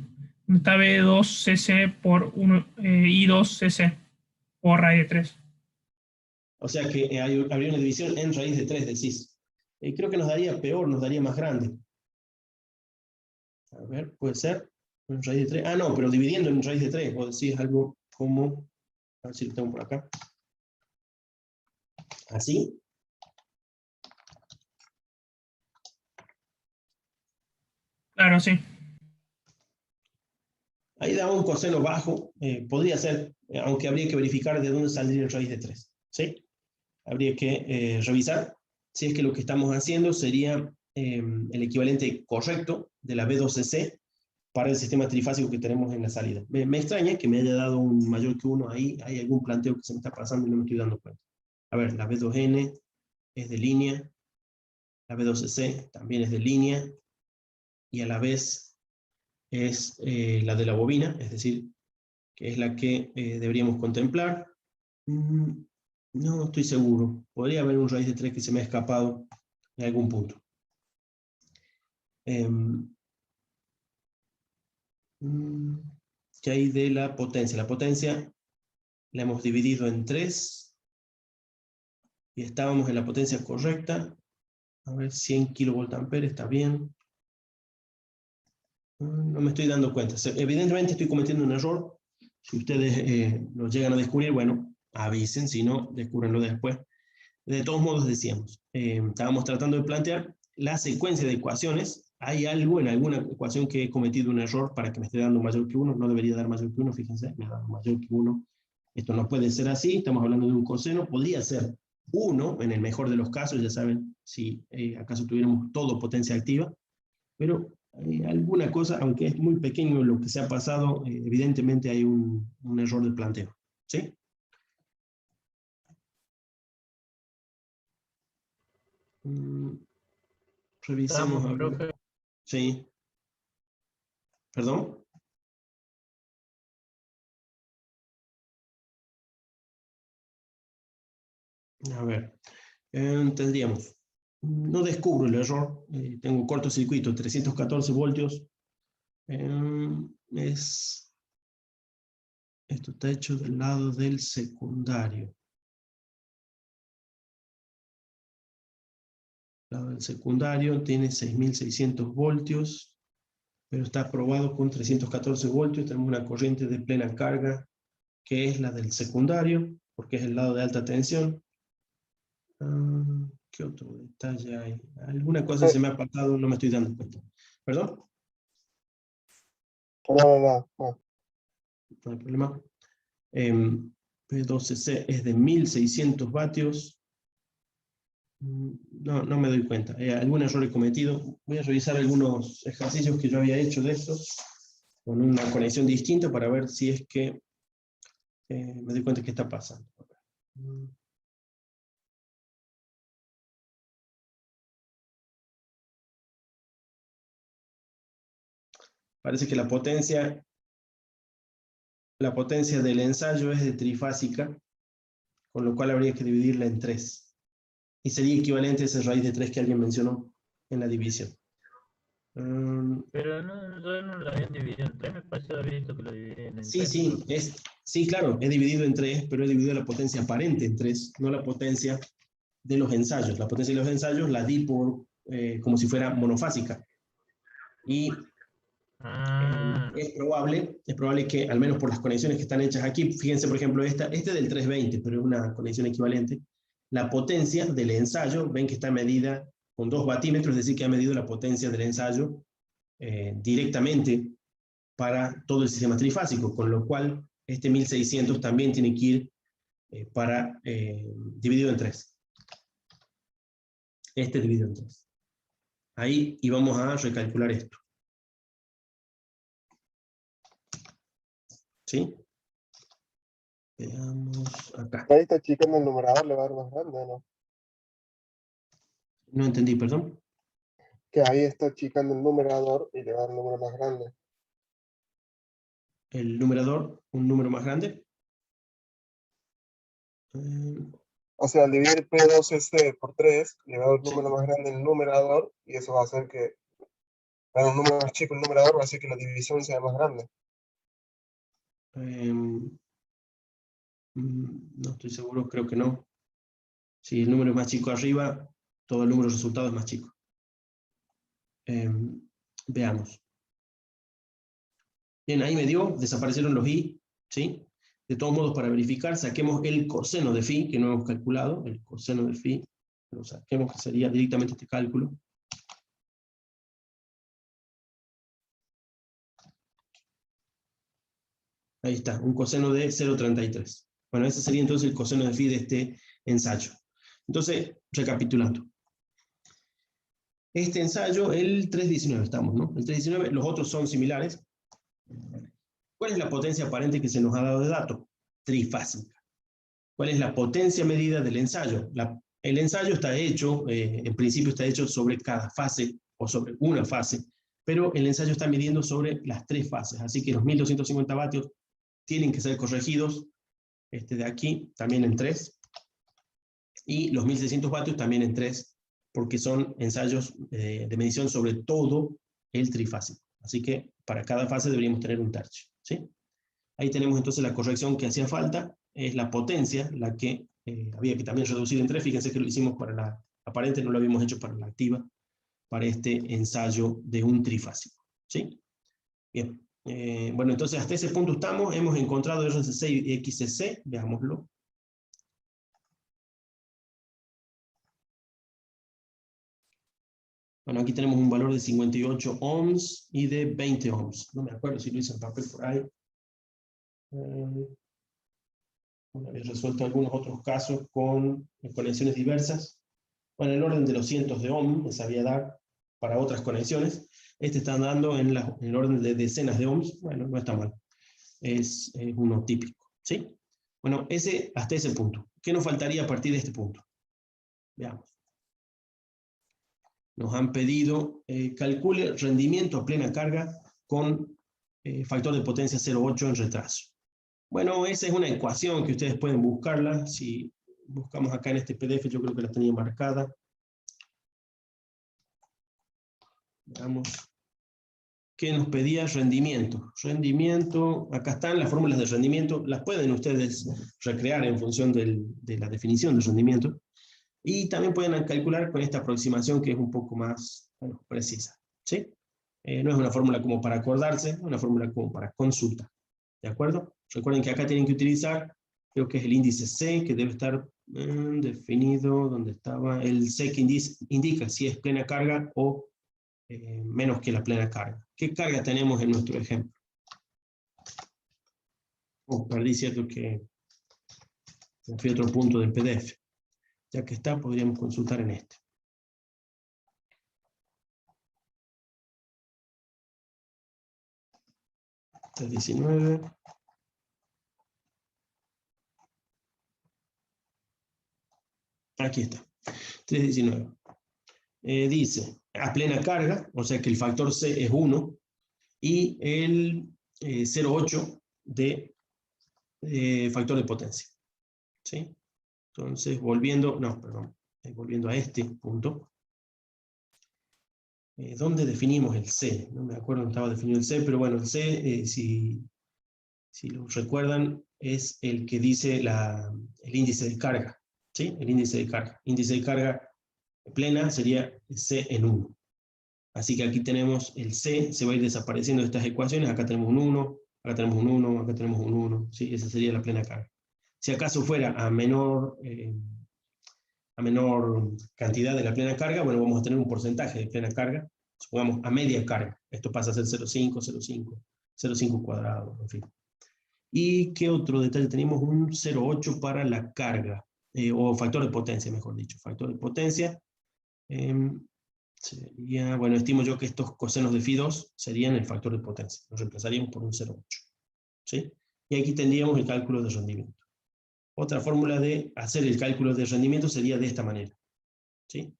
está B2CC por I2CC por raíz de 3. O sea que habría una división en raíz de 3, decís. Creo que nos daría peor, nos daría más grande. A ver, puede ser. En raíz de 3. Ah, no, pero dividiendo en raíz de 3. Vos decís algo como... A ver si lo tengo por acá. Así. Claro, sí. Ahí da un coseno bajo. Podría ser, aunque habría que verificar de dónde saldría el raíz de 3. ¿Sí? Habría que revisar si es que lo que estamos haciendo sería el equivalente correcto de la B2CC para el sistema trifásico que tenemos en la salida. Me extraña que me haya dado un mayor que 1 ahí. Hay algún planteo que se me está pasando y no me estoy dando cuenta. A ver, la B2N es de línea. La B2CC también es de línea. Y a la vez es la de la bobina, es decir, que es la que deberíamos contemplar. No estoy seguro. Podría haber un raíz de 3 que se me ha escapado en algún punto. ¿Qué hay de la potencia? La potencia la hemos dividido en 3. Y estábamos en la potencia correcta. A ver, 100 kVA, está bien. No me estoy dando cuenta. Evidentemente estoy cometiendo un error. Si ustedes lo llegan a descubrir, bueno, avisen, si no, descúbrenlo después. De todos modos decíamos, estábamos tratando de plantear la secuencia de ecuaciones. Hay algo en alguna ecuación que he cometido un error para que me esté dando mayor que 1, no debería dar mayor que 1, fíjense, me ha dado mayor que 1. Esto no puede ser así, estamos hablando de un coseno, podría ser 1 en el mejor de los casos, ya saben, si acaso tuviéramos todo potencia activa, pero alguna cosa, aunque es muy pequeño lo que se ha pasado, evidentemente hay un error de planteo. ¿Sí? Revisemos. Estamos, profe. Sí. ¿Perdón? A ver. Tendríamos. No descubro el error. Tengo cortocircuito, 314 voltios. Es Esto está hecho del lado del secundario. El lado del secundario tiene 6.600 voltios, pero está aprobado con 314 voltios. Tenemos una corriente de plena carga, que es la del secundario, porque es el lado de alta tensión. ¿Qué otro detalle hay? Alguna cosa se me ha pasado, no me estoy dando cuenta. ¿Perdón? No. No hay problema. P12C es de 1.600 vatios. No me doy cuenta. ¿Algún error he cometido? Voy a revisar algunos ejercicios que yo había hecho de estos, con una conexión distinta, para ver si es que me doy cuenta que está pasando. Parece que la potencia del ensayo es de trifásica, con lo cual habría que dividirla en 3. Y sería equivalente a esa raíz de 3 que alguien mencionó en la división. Pero yo no lo habían dividido en 3, me parece haber visto que lo dividían en 3. Sí, claro, he dividido en 3, pero he dividido la potencia aparente en 3, no la potencia de los ensayos. La potencia de los ensayos la di por, como si fuera monofásica. Y es probable que, al menos por las conexiones que están hechas aquí, fíjense por ejemplo este del 320, pero es una conexión equivalente, la potencia del ensayo, ven que está medida con 2 vatímetros, es decir, que ha medido la potencia del ensayo directamente para todo el sistema trifásico, con lo cual este 1600 también tiene que ir dividido en 3. Este dividido en 3. Ahí, y vamos a recalcular esto. ¿Sí? Veamos acá. Ahí está achicando el numerador, le va a dar más grande, ¿no? No entendí, perdón. Que ahí está achicando el numerador y le va a dar un número más grande. El numerador, un número más grande. O sea, al dividir P12C por 3, le va a dar un número más grande el numerador, y eso va a hacer que, para un número más chico el numerador, va a hacer que la división sea más grande. No estoy seguro, creo que no. Si el número es más chico arriba, todo el número resultado es más chico. Veamos. Bien, ahí me dio, desaparecieron los i, ¿sí? De todos modos, para verificar, saquemos el coseno de phi, que no hemos calculado, el coseno de phi, lo saquemos, que sería directamente este cálculo. Ahí está, un coseno de 0,33. Bueno, ese sería entonces el coseno de phi de este ensayo. Entonces, recapitulando. Este ensayo, el 319 estamos, ¿no? El 319, los otros son similares. ¿Cuál es la potencia aparente que se nos ha dado de dato? Trifásica. ¿Cuál es la potencia medida del ensayo? El ensayo está hecho, en principio está hecho sobre cada fase, o sobre una fase, pero el ensayo está midiendo sobre las 3 fases, así que los 1250 vatios tienen que ser corregidos, de aquí también en 3, y los 1600 vatios también en 3, porque son ensayos de medición sobre todo el trifásico. Así que para cada fase deberíamos tener un tercio, ¿sí? Ahí tenemos entonces la corrección que hacía falta, es la potencia, la que había que también reducir en 3, fíjense que lo hicimos para la aparente, no lo habíamos hecho para la activa, para este ensayo de un trifásico, ¿sí? Bien, bueno, entonces hasta ese punto estamos, hemos encontrado RCC y XCC, veámoslo. Bueno, aquí tenemos un valor de 58 ohms y de 20 ohms. No me acuerdo si lo hice en papel por ahí. Bueno, he resuelto algunos otros casos con conexiones diversas. Bueno, el orden de los cientos de ohms me sabía dar para otras conexiones. Este está dando en el orden de decenas de ohms. Bueno, no está mal. Es uno típico, ¿sí? Bueno, hasta ese punto. ¿Qué nos faltaría a partir de este punto? Veamos. Nos han pedido calcule rendimiento a plena carga con factor de potencia 0,8 en retraso. Bueno, esa es una ecuación que ustedes pueden buscarla. Si buscamos acá en este PDF, yo creo que la tenía marcada. Veamos. que nos pedía rendimiento. Rendimiento, acá están las fórmulas de rendimiento, las pueden ustedes recrear en función de la definición de rendimiento, y también pueden calcular con esta aproximación que es un poco más precisa, ¿sí? No es una fórmula como para acordarse, es una fórmula como para consulta, ¿de acuerdo? Recuerden que acá tienen que utilizar, creo que es el índice C, que debe estar definido, donde estaba el C que indica si es plena carga o menos que la plena carga. ¿Qué carga tenemos en nuestro ejemplo? Perdí, cierto que me fui a otro punto del PDF. Ya que está, podríamos consultar en este. El 19. Aquí está. 319. Dice, a plena carga, o sea que el factor C es 1, y el 0,8 de factor de potencia. ¿Sí? Entonces, volviendo a este punto, ¿dónde definimos el C? No me acuerdo dónde estaba definido el C, pero bueno, el C, si lo recuerdan, es el que dice el índice de carga, ¿sí? El índice de carga. Índice de carga plena sería C en 1. Así que aquí tenemos el C, se va a ir desapareciendo de estas ecuaciones, acá tenemos un 1, acá tenemos un 1, acá tenemos un 1, ¿sí? Esa sería la plena carga. Si acaso fuera a menor cantidad de la plena carga, bueno, vamos a tener un porcentaje de plena carga, supongamos a media carga. Esto pasa a ser 0,5, 0,5, 0,5 cuadrado, en fin. ¿Y qué otro detalle? Tenemos un 0,8 para la carga, o factor de potencia, mejor dicho. Factor de potencia sería, bueno, estimo yo que estos cosenos de phi2 serían el factor de potencia. Los reemplazaríamos por un 0,8. ¿Sí? Y aquí tendríamos el cálculo de rendimiento. Otra fórmula de hacer el cálculo de rendimiento sería de esta manera, ¿sí?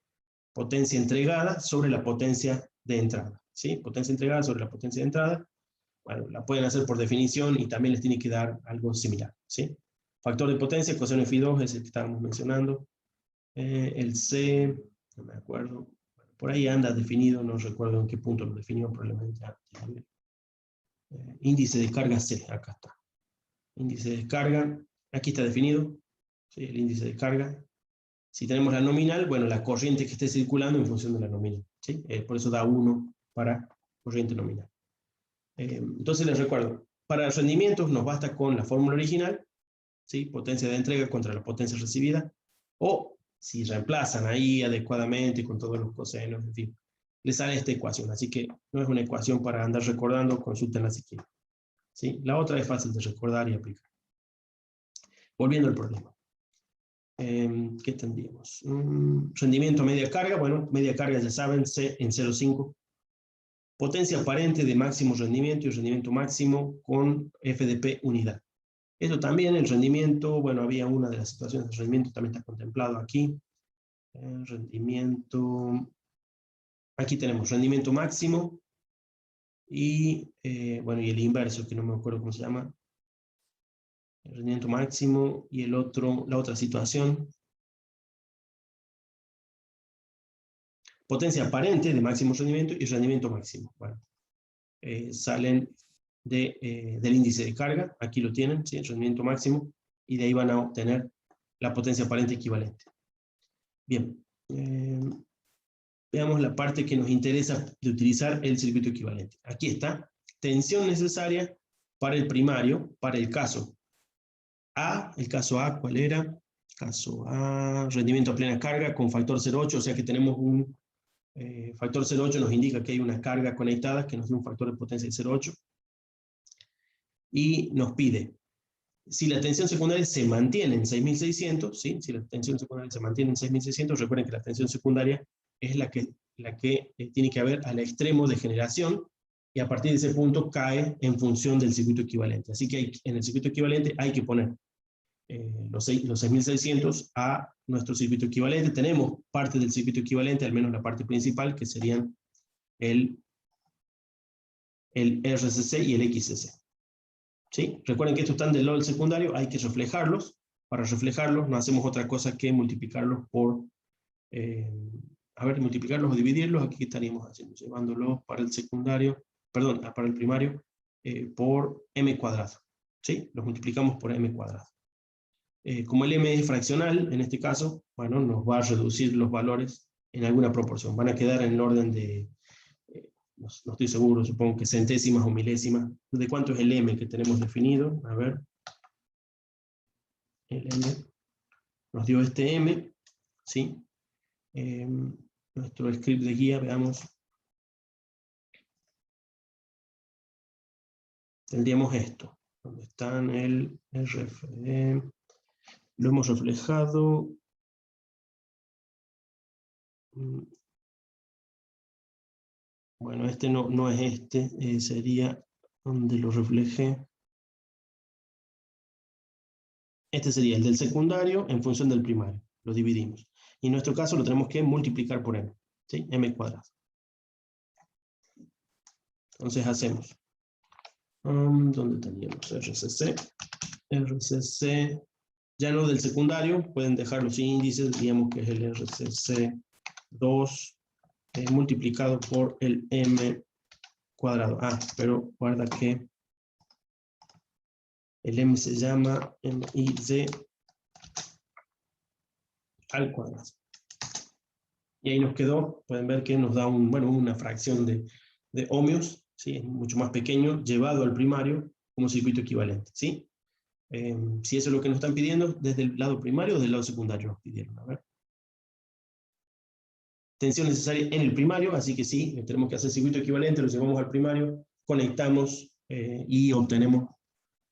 Potencia entregada sobre la potencia de entrada, ¿sí? Potencia entregada sobre la potencia de entrada. Bueno, la pueden hacer por definición y también les tiene que dar algo similar, ¿sí? Factor de potencia, coseno de phi2 es el que estábamos mencionando. El C, no me acuerdo. Bueno, por ahí anda definido, no recuerdo en qué punto lo definió, probablemente antes. Índice de carga C, acá está. Índice de carga. Aquí está definido, ¿sí? El índice de carga. Si tenemos la nominal, bueno, la corriente que esté circulando en función de la nominal, ¿sí? Por eso da 1 para corriente nominal. Entonces les recuerdo, para rendimientos nos basta con la fórmula original, ¿sí? Potencia de entrega contra la potencia recibida, o si reemplazan ahí adecuadamente con todos los cosenos, en fin, les sale esta ecuación. Así que no es una ecuación para andar recordando, consúltenla si quieren, ¿sí? La otra es fácil de recordar y aplicar. Volviendo al problema. ¿Qué tendríamos? Rendimiento media carga. Bueno, media carga ya saben, C en 0,5. Potencia aparente de máximo rendimiento y rendimiento máximo con FDP unidad. Esto también, el rendimiento, bueno, había una de las situaciones de rendimiento, también está contemplado aquí. Rendimiento, aquí tenemos rendimiento máximo y, bueno, y el inverso, que no me acuerdo cómo se llama. El rendimiento máximo y la otra situación. Potencia aparente de máximo rendimiento y rendimiento máximo. Bueno, salen del índice de carga, aquí lo tienen, ¿sí? El rendimiento máximo, y de ahí van a obtener la potencia aparente equivalente. Bien, veamos la parte que nos interesa de utilizar el circuito equivalente. Aquí está, tensión necesaria para el primario, para el caso A. El caso A, ¿cuál era? Caso A, rendimiento a plena carga con factor 0,8, o sea que tenemos un factor 0,8 nos indica que hay una carga conectada que nos da un factor de potencia de 0,8. Y nos pide, si la tensión secundaria se mantiene en 6600, ¿sí? Si la tensión secundaria se mantiene en 6600, recuerden que la tensión secundaria es la que tiene que haber al extremo de generación, y a partir de ese punto cae en función del circuito equivalente. Así que en el circuito equivalente hay que poner los 6600 a nuestro circuito equivalente. Tenemos parte del circuito equivalente, al menos la parte principal, que serían el RCC y el XCC. ¿Sí? Recuerden que estos están del lado del secundario, hay que reflejarlos. Para reflejarlos no hacemos otra cosa que multiplicarlos por, multiplicarlos o dividirlos. Aquí estaríamos haciendo, llevándolos para el secundario, perdón, para el primario, por m cuadrado. ¿Sí? Los multiplicamos por m cuadrado. Como el m es fraccional, en este caso, bueno, nos va a reducir los valores en alguna proporción. Van a quedar en el orden de, no estoy seguro, supongo que centésimas o milésimas. ¿De cuánto es el m que tenemos definido? A ver. El m nos dio este m, ¿sí? Nuestro script de guía, veamos. Tendríamos esto, donde está el RFD. Lo hemos reflejado. Bueno, este no es este, sería donde lo refleje. Este sería el del secundario en función del primario. Lo dividimos. Y en nuestro caso lo tenemos que multiplicar por m. ¿Sí? M cuadrado. Entonces hacemos. ¿Dónde teníamos? RCC. RCC. Ya no del secundario. Pueden dejar los índices. Diríamos que es el RCC2 multiplicado por el m cuadrado. Pero guarda que el m se llama MID al cuadrado. Y ahí nos quedó, pueden ver que nos da una fracción de ohmios, ¿sí? Es mucho más pequeño, llevado al primario como circuito equivalente. ¿Sí? Si eso es lo que nos están pidiendo, desde el lado primario o del lado secundario nos pidieron. A ver. Tensión necesaria en el primario, así que sí, tenemos que hacer circuito equivalente, lo llevamos al primario, conectamos y obtenemos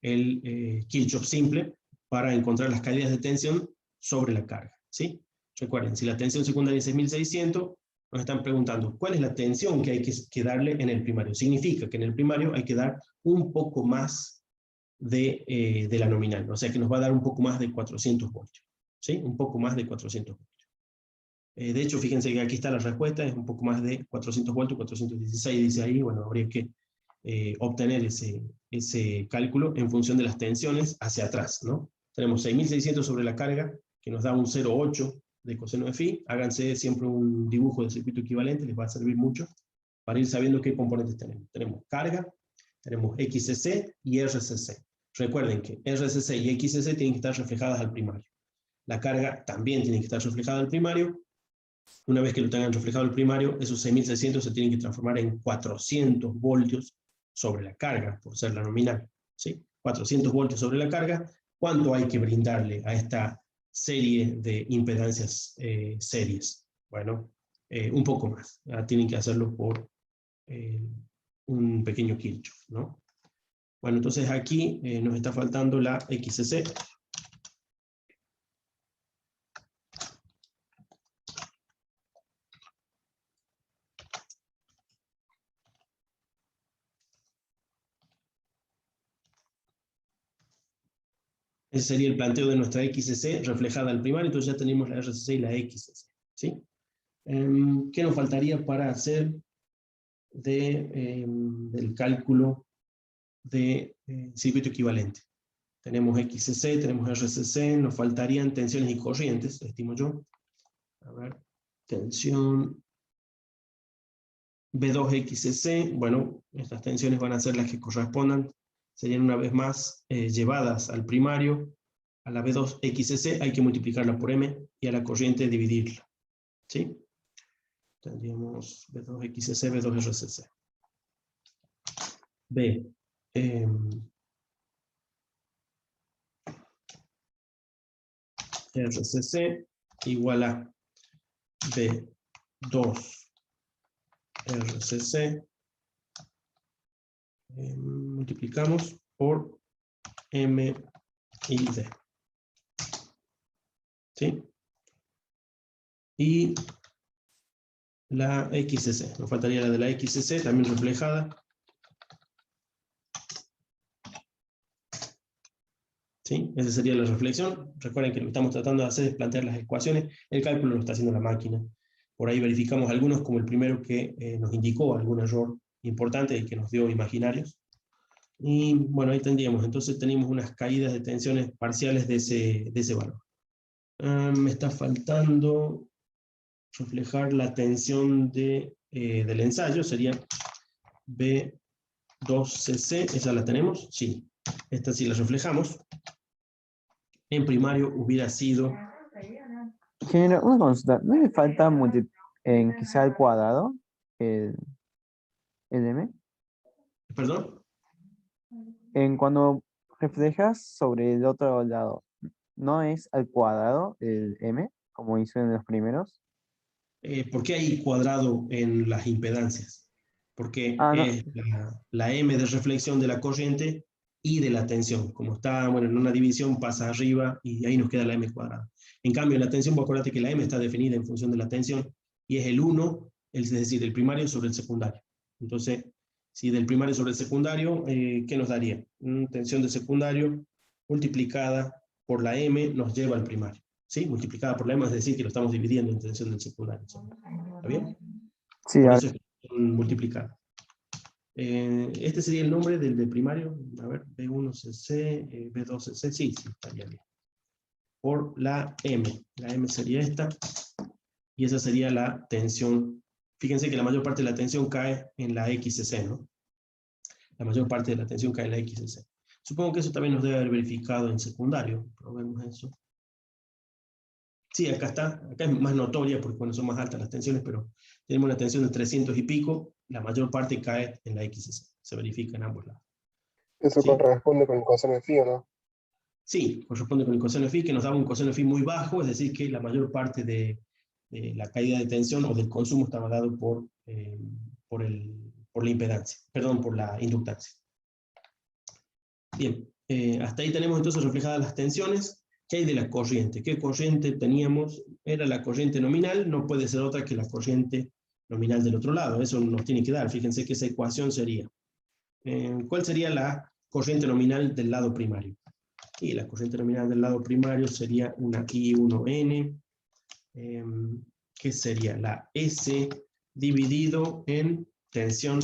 el Kirchhoff simple para encontrar las caídas de tensión sobre la carga. ¿Sí? Recuerden, si la tensión secundaria es 6600, nos están preguntando cuál es la tensión que hay que darle en el primario. Significa que en el primario hay que dar un poco más de la nominal, o sea que nos va a dar un poco más de 400 voltios. ¿Sí? Un poco más de 400 voltios. De hecho, fíjense que aquí está la respuesta, es un poco más de 400 voltios, 416 dice ahí. Bueno, habría que obtener ese cálculo en función de las tensiones hacia atrás, ¿no? Tenemos 6600 sobre la carga, que nos da un 0,8 de coseno de phi. Háganse siempre un dibujo de circuito equivalente, les va a servir mucho para ir sabiendo qué componentes tenemos. Tenemos carga, tenemos XCC y RCC. Recuerden que RCC y XCC tienen que estar reflejadas al primario. La carga también tiene que estar reflejada al primario. Una vez que lo tengan reflejado al primario, esos 6600 se tienen que transformar en 400 voltios sobre la carga, por ser la nominal. ¿Sí? 400 voltios sobre la carga. ¿Cuánto hay que brindarle a esta serie de impedancias series? Bueno, un poco más. Tienen que hacerlo por un pequeño Kirchhoff, ¿no? Bueno, entonces aquí nos está faltando la XCC. Ese sería el planteo de nuestra XCC reflejada al primario, entonces ya tenemos la RCC y la XCC. ¿Sí? ¿Qué nos faltaría para hacer del cálculo de circuito equivalente? Tenemos XCC, tenemos RCC, nos faltarían tensiones y corrientes, estimo yo. A ver, tensión B2XCC, bueno, estas tensiones van a ser las que correspondan, serían una vez más llevadas al primario. A la B2XCC hay que multiplicarla por M y a la corriente dividirla. ¿Sí? Tendríamos B2XCC, B2RCC. B. RCC igual a B2 RCC, multiplicamos por M y D. ¿Sí? Y la XCC, nos faltaría la de la XCC, también reflejada. ¿Sí? Esa sería la reflexión. Recuerden que lo que estamos tratando de hacer es plantear las ecuaciones, el cálculo lo está haciendo la máquina. Por ahí verificamos algunos, como el primero que nos indicó algún error importante y que nos dio imaginarios. Y bueno, ahí tendríamos, entonces tenemos unas caídas de tensiones parciales de ese valor. Me está faltando reflejar la tensión del ensayo, sería B 2cc, esa la tenemos, sí. Esta sí la reflejamos. En primario hubiera sido... Ingeniero, una consulta. ¿No le falta en que sea al cuadrado el m? ¿Perdón? Cuando reflejas sobre el otro lado, ¿no es al cuadrado el m, como hizo en los primeros? ¿Por qué hay cuadrado en las impedancias? Porque No. es la M de reflexión de la corriente y de la tensión. Como está, bueno, en una división pasa arriba y ahí nos queda la M cuadrada. En cambio, en la tensión, acuérdate que la M está definida en función de la tensión y es el 1, es decir, el primario sobre el secundario. Entonces, si del primario sobre el secundario, ¿qué nos daría? Tensión de secundario multiplicada por la M nos lleva al primario. ¿Sí? Multiplicada por la M, es decir, que lo estamos dividiendo en tensión del secundario. ¿Está bien? Sí, por eso es multiplicada. Este sería el nombre del de primario. A ver, B1cc, B2cc, sí, estaría bien. Por la M. La M sería esta. Y esa sería la tensión. Fíjense que la mayor parte de la tensión cae en la XCC, ¿no? La mayor parte de la tensión cae en la XCC. Supongo que eso también nos debe haber verificado en secundario. Probemos eso. Sí, acá está. Acá es más notoria porque bueno, son más altas las tensiones, pero tenemos una tensión de 300 y pico. La mayor parte cae en la XCC. Se verifica en ambos lados. Eso ¿Sí? corresponde con el coseno de phi, ¿o no? Sí, corresponde con el coseno de phi, que nos daba un coseno de phi muy bajo, es decir, que la mayor parte de la caída de tensión o del consumo estaba dado por la impedancia, perdón, por la inductancia. Bien, hasta ahí tenemos entonces reflejadas las tensiones. ¿Qué hay de la corriente? ¿Qué corriente teníamos? Era la corriente nominal, no puede ser otra que la corriente nominal del otro lado. Eso nos tiene que dar. Fíjense que esa ecuación sería. ¿Cuál sería la corriente nominal del lado primario? Y la corriente nominal del lado primario sería una I1N, que sería la S dividido en tensión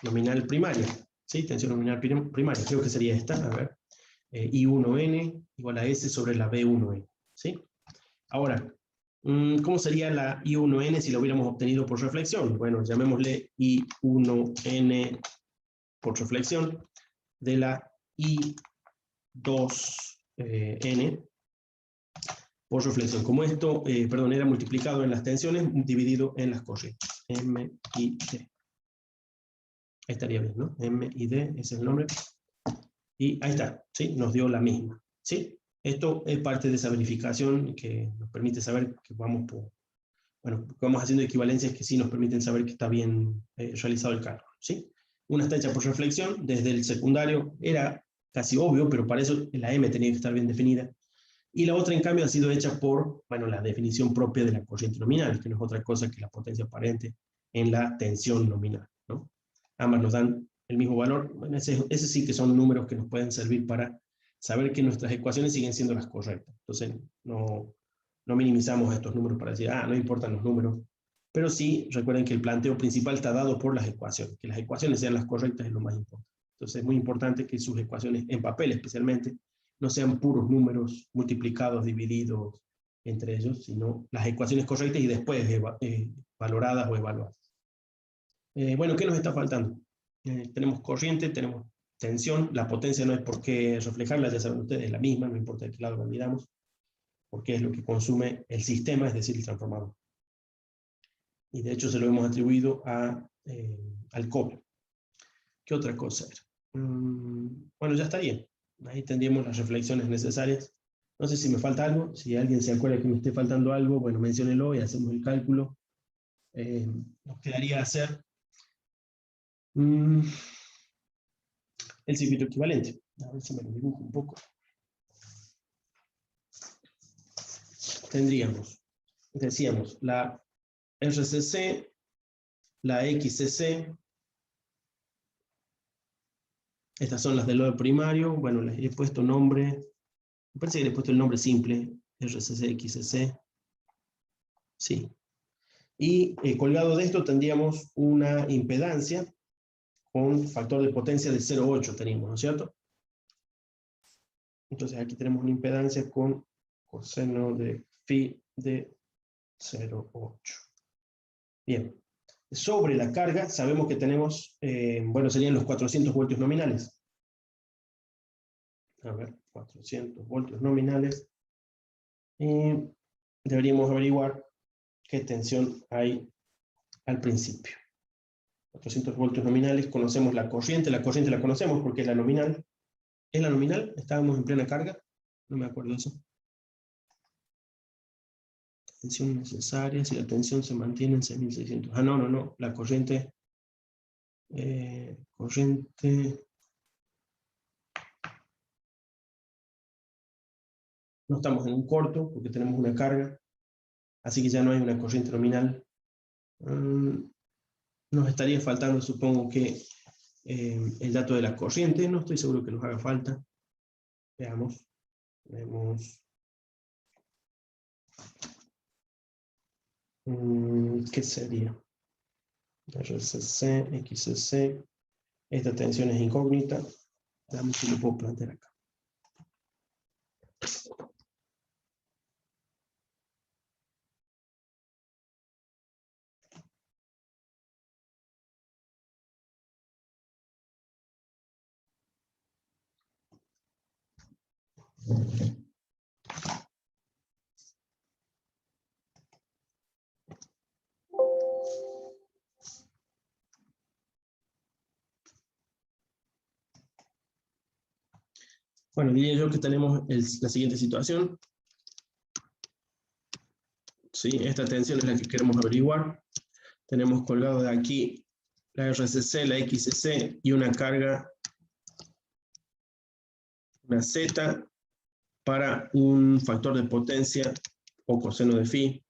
nominal primaria. ¿Sí? Tensión nominal primaria. Creo que sería esta. A ver. I1N igual a S sobre la B1N. ¿Sí? Ahora, ¿cómo sería la I1N si la hubiéramos obtenido por reflexión? Bueno, llamémosle I1N por reflexión de la I2N por reflexión. Como esto, era multiplicado en las tensiones, dividido en las corrientes. M y D. Ahí estaría bien, ¿no? M y D, ese es el nombre. Y ahí está, ¿sí? Nos dio la misma, ¿sí? Esto es parte de esa verificación que nos permite saber que vamos haciendo equivalencias que sí nos permiten saber que está bien realizado el cálculo, ¿sí? Una está hecha por reflexión, desde el secundario era casi obvio, pero para eso la M tenía que estar bien definida. Y la otra, en cambio, ha sido hecha por, la definición propia de la corriente nominal, que no es otra cosa que la potencia aparente en la tensión nominal, ¿no? Ambas nos dan el mismo valor. Bueno, ese sí que son números que nos pueden servir para saber que nuestras ecuaciones siguen siendo las correctas. Entonces, no minimizamos estos números para decir, no importan los números. Pero sí, recuerden que el planteo principal está dado por las ecuaciones. Que las ecuaciones sean las correctas es lo más importante. Entonces, es muy importante que sus ecuaciones, en papel especialmente, no sean puros números multiplicados, divididos entre ellos, sino las ecuaciones correctas y después valoradas o evaluadas. Bueno, ¿qué nos está faltando? Tenemos corriente, tenemos tensión, la potencia no hay por qué reflejarla, ya saben ustedes, es la misma, no importa de qué lado la miramos, porque es lo que consume el sistema, es decir, el transformador. Y de hecho se lo hemos atribuido al cobre. ¿Qué otra cosa era? Bueno, ya estaría. Ahí tendríamos las reflexiones necesarias. No sé si me falta algo, si alguien se acuerda que me esté faltando algo, bueno, menciónelo y hacemos el cálculo. Nos quedaría hacer el circuito equivalente. A ver si me lo dibujo un poco. Tendríamos, decíamos, la RCC, la XCC, estas son las del lado primario, bueno, les he puesto nombre, me parece que le he puesto el nombre simple, RCC, XCC, sí. Y colgado de esto tendríamos una impedancia con factor de potencia de 0,8 teníamos, ¿no es cierto? Entonces aquí tenemos una impedancia con coseno de phi de 0,8. Bien. sobre la carga, sabemos que tenemos, bueno, serían los 400 voltios nominales. A ver, 400 voltios nominales. Y deberíamos averiguar qué tensión hay al principio. 400 voltios nominales, conocemos la corriente la conocemos porque es la nominal. ¿Es la nominal? ¿Estábamos en plena carga? No me acuerdo de eso. Tensión necesaria, si la tensión se mantiene en 6600. Ah, no, la corriente... No estamos en un corto porque tenemos una carga, así que ya no hay una corriente nominal. Nos estaría faltando, supongo que, el dato de la corriente. No estoy seguro que nos haga falta. Veamos. ¿Qué sería? RCC, XCC. Esta tensión es incógnita. Veamos si lo puedo plantear acá. Bueno, diría yo que tenemos la siguiente situación. ¿Sí? Esta tensión es la que queremos averiguar. Tenemos colgado de aquí la RCC, la XCC y una carga, una Z, para un factor de potencia o coseno de phi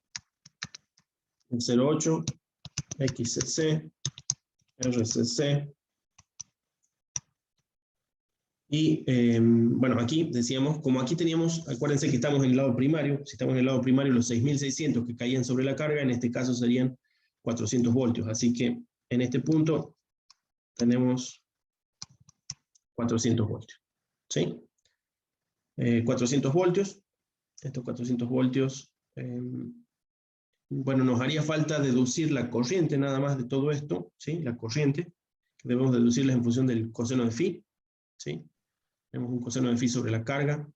de 0,8, XCC, RCC. Y bueno, aquí decíamos, como aquí teníamos, acuérdense que estamos en el lado primario, si estamos en el lado primario, los 6600 que caían sobre la carga, en este caso serían 400 voltios. Así que en este punto tenemos 400 voltios. ¿Sí? 400 voltios. Estos 400 voltios, bueno, nos haría falta deducir la corriente nada más de todo esto, ¿sí? La corriente, que debemos deducirla en función del coseno de phi, ¿sí? Tenemos un coseno de phi sobre la carga,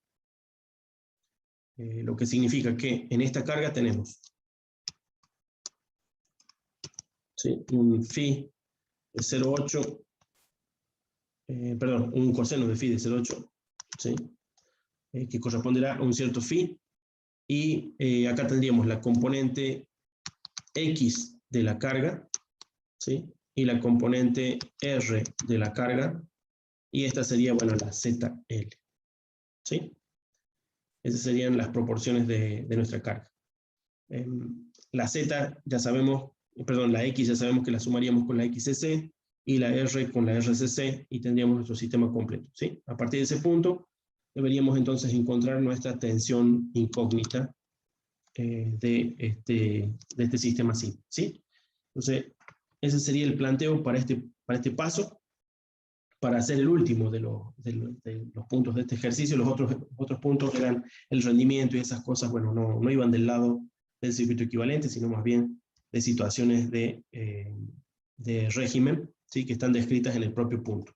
lo que significa que en esta carga tenemos, ¿sí? Un phi de 0,8, perdón, un coseno de phi de 0,8, ¿sí? Que corresponderá a un cierto phi, y acá tendríamos la componente X de la carga, ¿sí? Y la componente R de la carga, y esta sería, bueno, la ZL. ¿Sí? Esas serían las proporciones de nuestra carga. La Z ya sabemos, perdón, la X ya sabemos que la sumaríamos con la XCC, y la R con la RCC, y tendríamos nuestro sistema completo. ¿Sí? A partir de ese punto, deberíamos entonces encontrar nuestra tensión incógnita de este sistema SIM. ¿Sí? Entonces, ese sería el planteo para este paso. Para hacer el último de los puntos de este ejercicio. Los otros puntos eran el rendimiento y esas cosas, bueno, no iban del lado del circuito equivalente, sino más bien de situaciones de régimen, ¿sí? Que están descritas en el propio punto.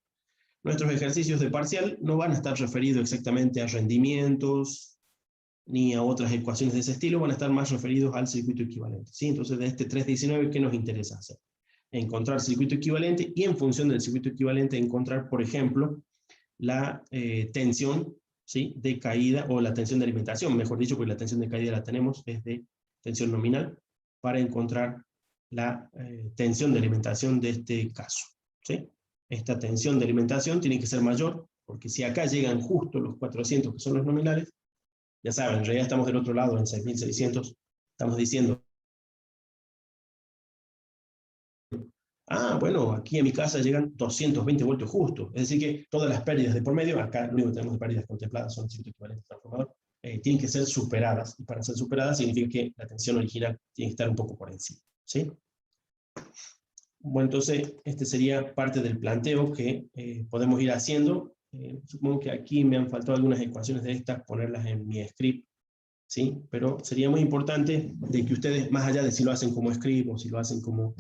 Nuestros ejercicios de parcial no van a estar referidos exactamente a rendimientos, ni a otras ecuaciones de ese estilo, van a estar más referidos al circuito equivalente. ¿Sí? Entonces, de este 3.19, ¿qué nos interesa hacer? Encontrar circuito equivalente, y en función del circuito equivalente encontrar, por ejemplo, la tensión, ¿sí? De caída, o la tensión de alimentación, mejor dicho, porque la tensión de caída la tenemos, es de tensión nominal, para encontrar la tensión de alimentación de este caso. ¿Sí? Esta tensión de alimentación tiene que ser mayor, porque si acá llegan justo los 400, que son los nominales, ya saben, en realidad estamos del otro lado, en 6600, estamos diciendo, ah, bueno, aquí en mi casa llegan 220 voltios justos. Es decir que todas las pérdidas de por medio, acá lo único que tenemos de pérdidas contempladas son el circuito equivalente transformador, tienen que ser superadas. Y para ser superadas significa que la tensión original tiene que estar un poco por encima. ¿Sí? Bueno, entonces este sería parte del planteo que podemos ir haciendo. Supongo que aquí me han faltado algunas ecuaciones de estas, ponerlas en mi script. ¿Sí? Pero sería muy importante de que ustedes, más allá de si lo hacen como script o si lo hacen como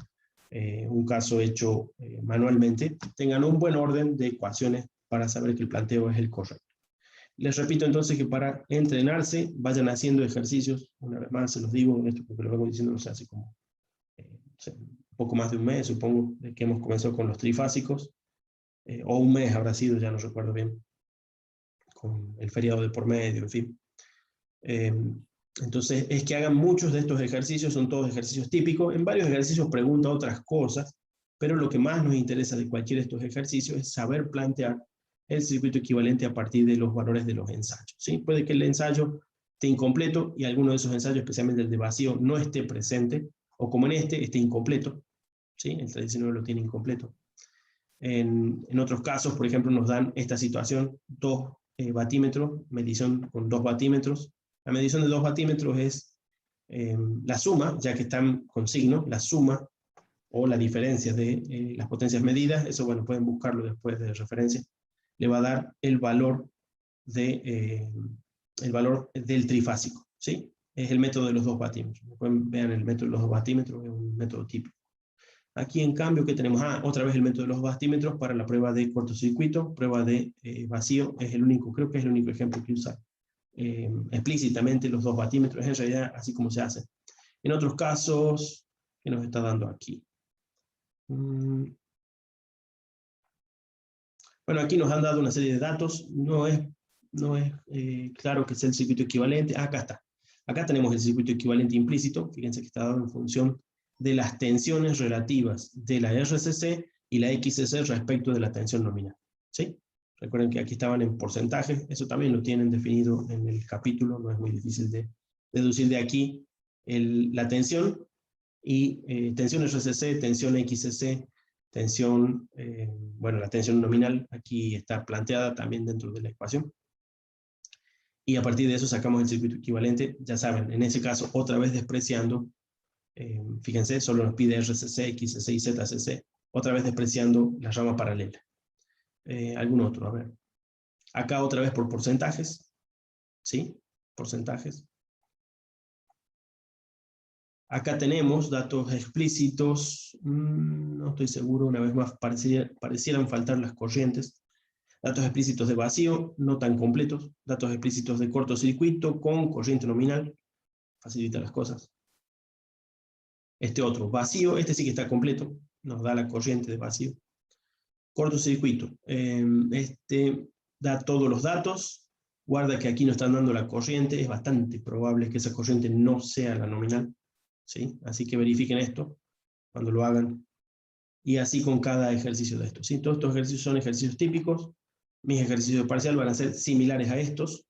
un caso hecho manualmente, tengan un buen orden de ecuaciones para saber que el planteo es el correcto. Les repito entonces que para entrenarse vayan haciendo ejercicios, una vez más se los digo, esto porque lo vengo diciendo no sé, hace como un poco más de un mes, supongo, de que hemos comenzado con los trifásicos, o un mes habrá sido, ya no recuerdo bien, con el feriado de por medio, en fin. Entonces es que hagan muchos de estos ejercicios, son todos ejercicios típicos. En varios ejercicios pregunta otras cosas, pero lo que más nos interesa de cualquiera de estos ejercicios es saber plantear el circuito equivalente a partir de los valores de los ensayos, ¿sí? Puede que el ensayo esté incompleto y alguno de esos ensayos, especialmente el de vacío, no esté presente, o como en este, esté incompleto, ¿sí? El 319 lo tiene incompleto. En otros casos, por ejemplo, nos dan esta situación, 2 batímetros, medición con 2 batímetros. La medición de 2 batímetros es la suma, ya que están con signo, la suma o la diferencia de las potencias medidas. Eso, bueno, pueden buscarlo después de referencia. Le va a dar el valor del trifásico, ¿sí? Es el método de los 2 batímetros. Vean el método de los 2 batímetros, es un método típico. Aquí en cambio, ¿qué tenemos? Otra vez el método de los batímetros para la prueba de cortocircuito, prueba de vacío, es el único, creo que es el único ejemplo que usa explícitamente los 2 batímetros, en realidad así como se hace. En otros casos, ¿qué nos está dando aquí? Bueno, aquí nos han dado una serie de datos, no es claro que sea el circuito equivalente. Acá está. Acá tenemos el circuito equivalente implícito, fíjense que está dado en función de las tensiones relativas de la RCC y la XCC respecto de la tensión nominal, ¿sí? Recuerden que aquí estaban en porcentajes, eso también lo tienen definido en el capítulo, no es muy difícil de deducir de aquí la tensión, y tensión RCC, tensión XCC, tensión, bueno, la tensión nominal aquí está planteada también dentro de la ecuación. Y a partir de eso sacamos el circuito equivalente, ya saben, en ese caso otra vez despreciando, fíjense, solo nos pide RCC, XCC y ZCC, otra vez despreciando la rama paralela. ¿Algún otro? A ver. Acá otra vez por porcentajes, ¿sí? Porcentajes. Acá tenemos datos explícitos, no estoy seguro, una vez más parecieran faltar las corrientes. Datos explícitos de vacío, no tan completos. Datos explícitos de cortocircuito con corriente nominal, facilita las cosas. Este otro, vacío, este sí que está completo, nos da la corriente de vacío. Cortocircuito, este da todos los datos, guarda que aquí nos están dando la corriente, es bastante probable que esa corriente no sea la nominal, ¿sí? Así que verifiquen esto cuando lo hagan, y así con cada ejercicio de estos, ¿sí? Todos estos ejercicios son ejercicios típicos, mis ejercicios de parcial van a ser similares a estos,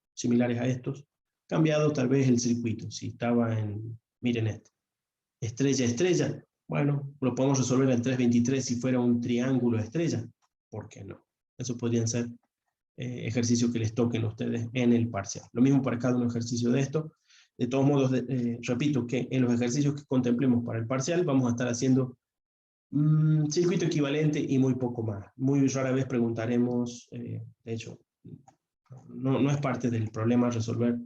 cambiado tal vez el circuito, si estaba en, miren este, estrella, bueno, lo podemos resolver en 323 si fuera un triángulo estrella, ¿por qué no? Eso podrían ser ejercicios que les toquen a ustedes en el parcial. Lo mismo para cada un ejercicio de esto. De todos modos, repito que en los ejercicios que contemplemos para el parcial vamos a estar haciendo circuito equivalente y muy poco más. Muy rara vez preguntaremos, de hecho, no es parte del problema resolver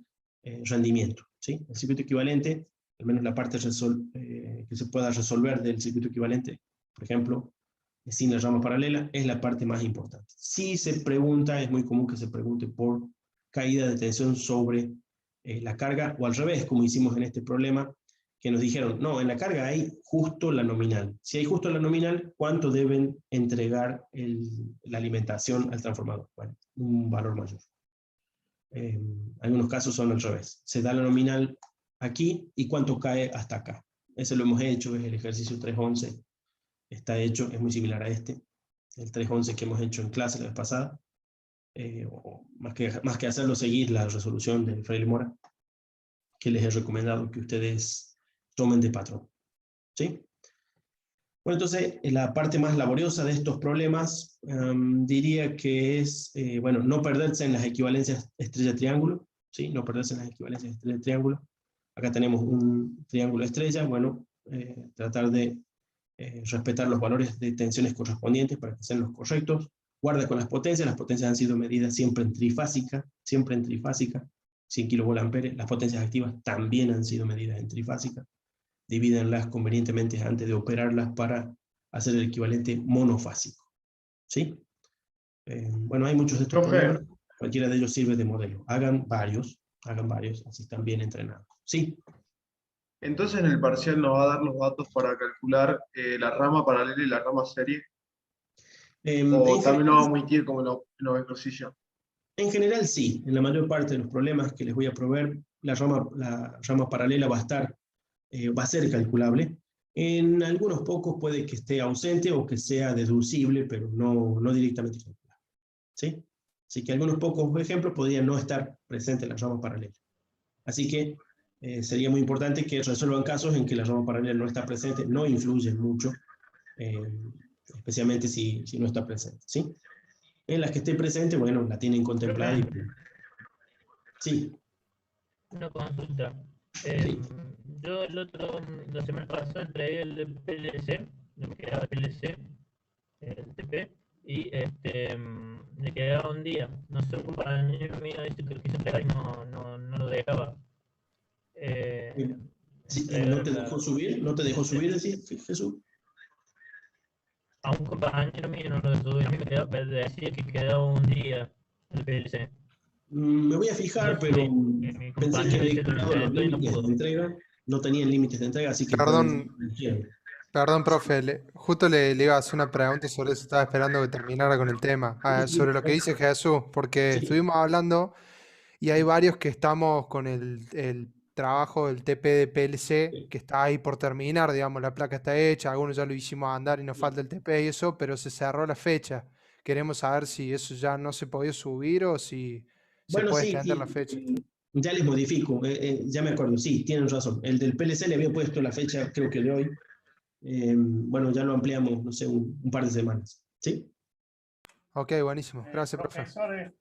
rendimiento, ¿sí? El circuito equivalente, al menos la parte que se pueda resolver del circuito equivalente, por ejemplo, sin la rama paralela, es la parte más importante. Si se pregunta, es muy común que se pregunte por caída de tensión sobre la carga, o al revés, como hicimos en este problema, que nos dijeron, no, en la carga hay justo la nominal. Si hay justo la nominal, ¿cuánto deben entregar la alimentación al transformador? Bueno, un valor mayor. Algunos casos son al revés. Se da la nominal aquí y cuánto cae hasta acá. Ese lo hemos hecho, es el ejercicio 311. Está hecho, es muy similar a este. El 311 que hemos hecho en clase la vez pasada. Más que hacerlo, seguir la resolución de Freire Mora, que les he recomendado que ustedes tomen de patrón, ¿sí? Bueno, entonces, la parte más laboriosa de estos problemas, diría que es, bueno, no perderse en las equivalencias estrella-triángulo, ¿sí? No perderse en las equivalencias estrella-triángulo. Acá tenemos un triángulo estrella, bueno, tratar de respetar los valores de tensiones correspondientes para que sean los correctos. Guarda con las potencias han sido medidas siempre en trifásica, 100 kVA. Las potencias activas también han sido medidas en trifásica. Divídenlas convenientemente antes de operarlas para hacer el equivalente monofásico. ¿Sí? Bueno, hay muchos de estos Profe. problemas, cualquiera de ellos sirve de modelo. Hagan varios, así están bien entrenados. ¿Sí? Entonces en el parcial nos va a dar los datos para calcular la rama paralela y la rama serie. O también nos va a omitir como en ejercicio. En general sí, en la mayor parte de los problemas que les voy a proveer, la rama paralela va a ser calculable. En algunos pocos puede que esté ausente o que sea deducible, pero no directamente calculable. ¿Sí? Así que algunos pocos ejemplos podrían no estar presentes en la rama paralela. Así que sería muy importante que resuelvan casos en que la rama paralela no está presente, no influye mucho, especialmente si no está presente. ¿Sí? En las que esté presente, bueno, la tienen contemplada. Sí. Una consulta. Yo la semana pasada entregué el PLC, no me quedaba el PLC, el TP, y me quedaba un día. No sé, un compañero mío dice que lo quise entregar y no lo dejaba. Sí, ¿no te dejó subir? ¿No te dejó subir, decís, Jesús? A un compañero mío no lo dejó subir, a mí me quedaba, decía que quedaba un día el PLC. Me voy a fijar, pero pensé que había ignorado los límites de entrega, no tenían límites de entrega, así que... Perdón, profe, justo le iba a hacer una pregunta sobre eso, estaba esperando que terminara con el tema, sobre lo que dice Jesús, porque estuvimos hablando y hay varios que estamos con el trabajo del TP de PLC, que está ahí por terminar, digamos, la placa está hecha, algunos ya lo hicimos andar y nos falta el TP y eso, pero se cerró la fecha. Queremos saber si eso ya no se podía subir o si se puede extender la fecha. Ya les modifico, ya me acuerdo, sí, tienen razón. El del PLC le había puesto la fecha, creo que de hoy. Bueno, ya lo ampliamos, no sé, un par de semanas. ¿Sí? Ok, buenísimo. Gracias, profesor.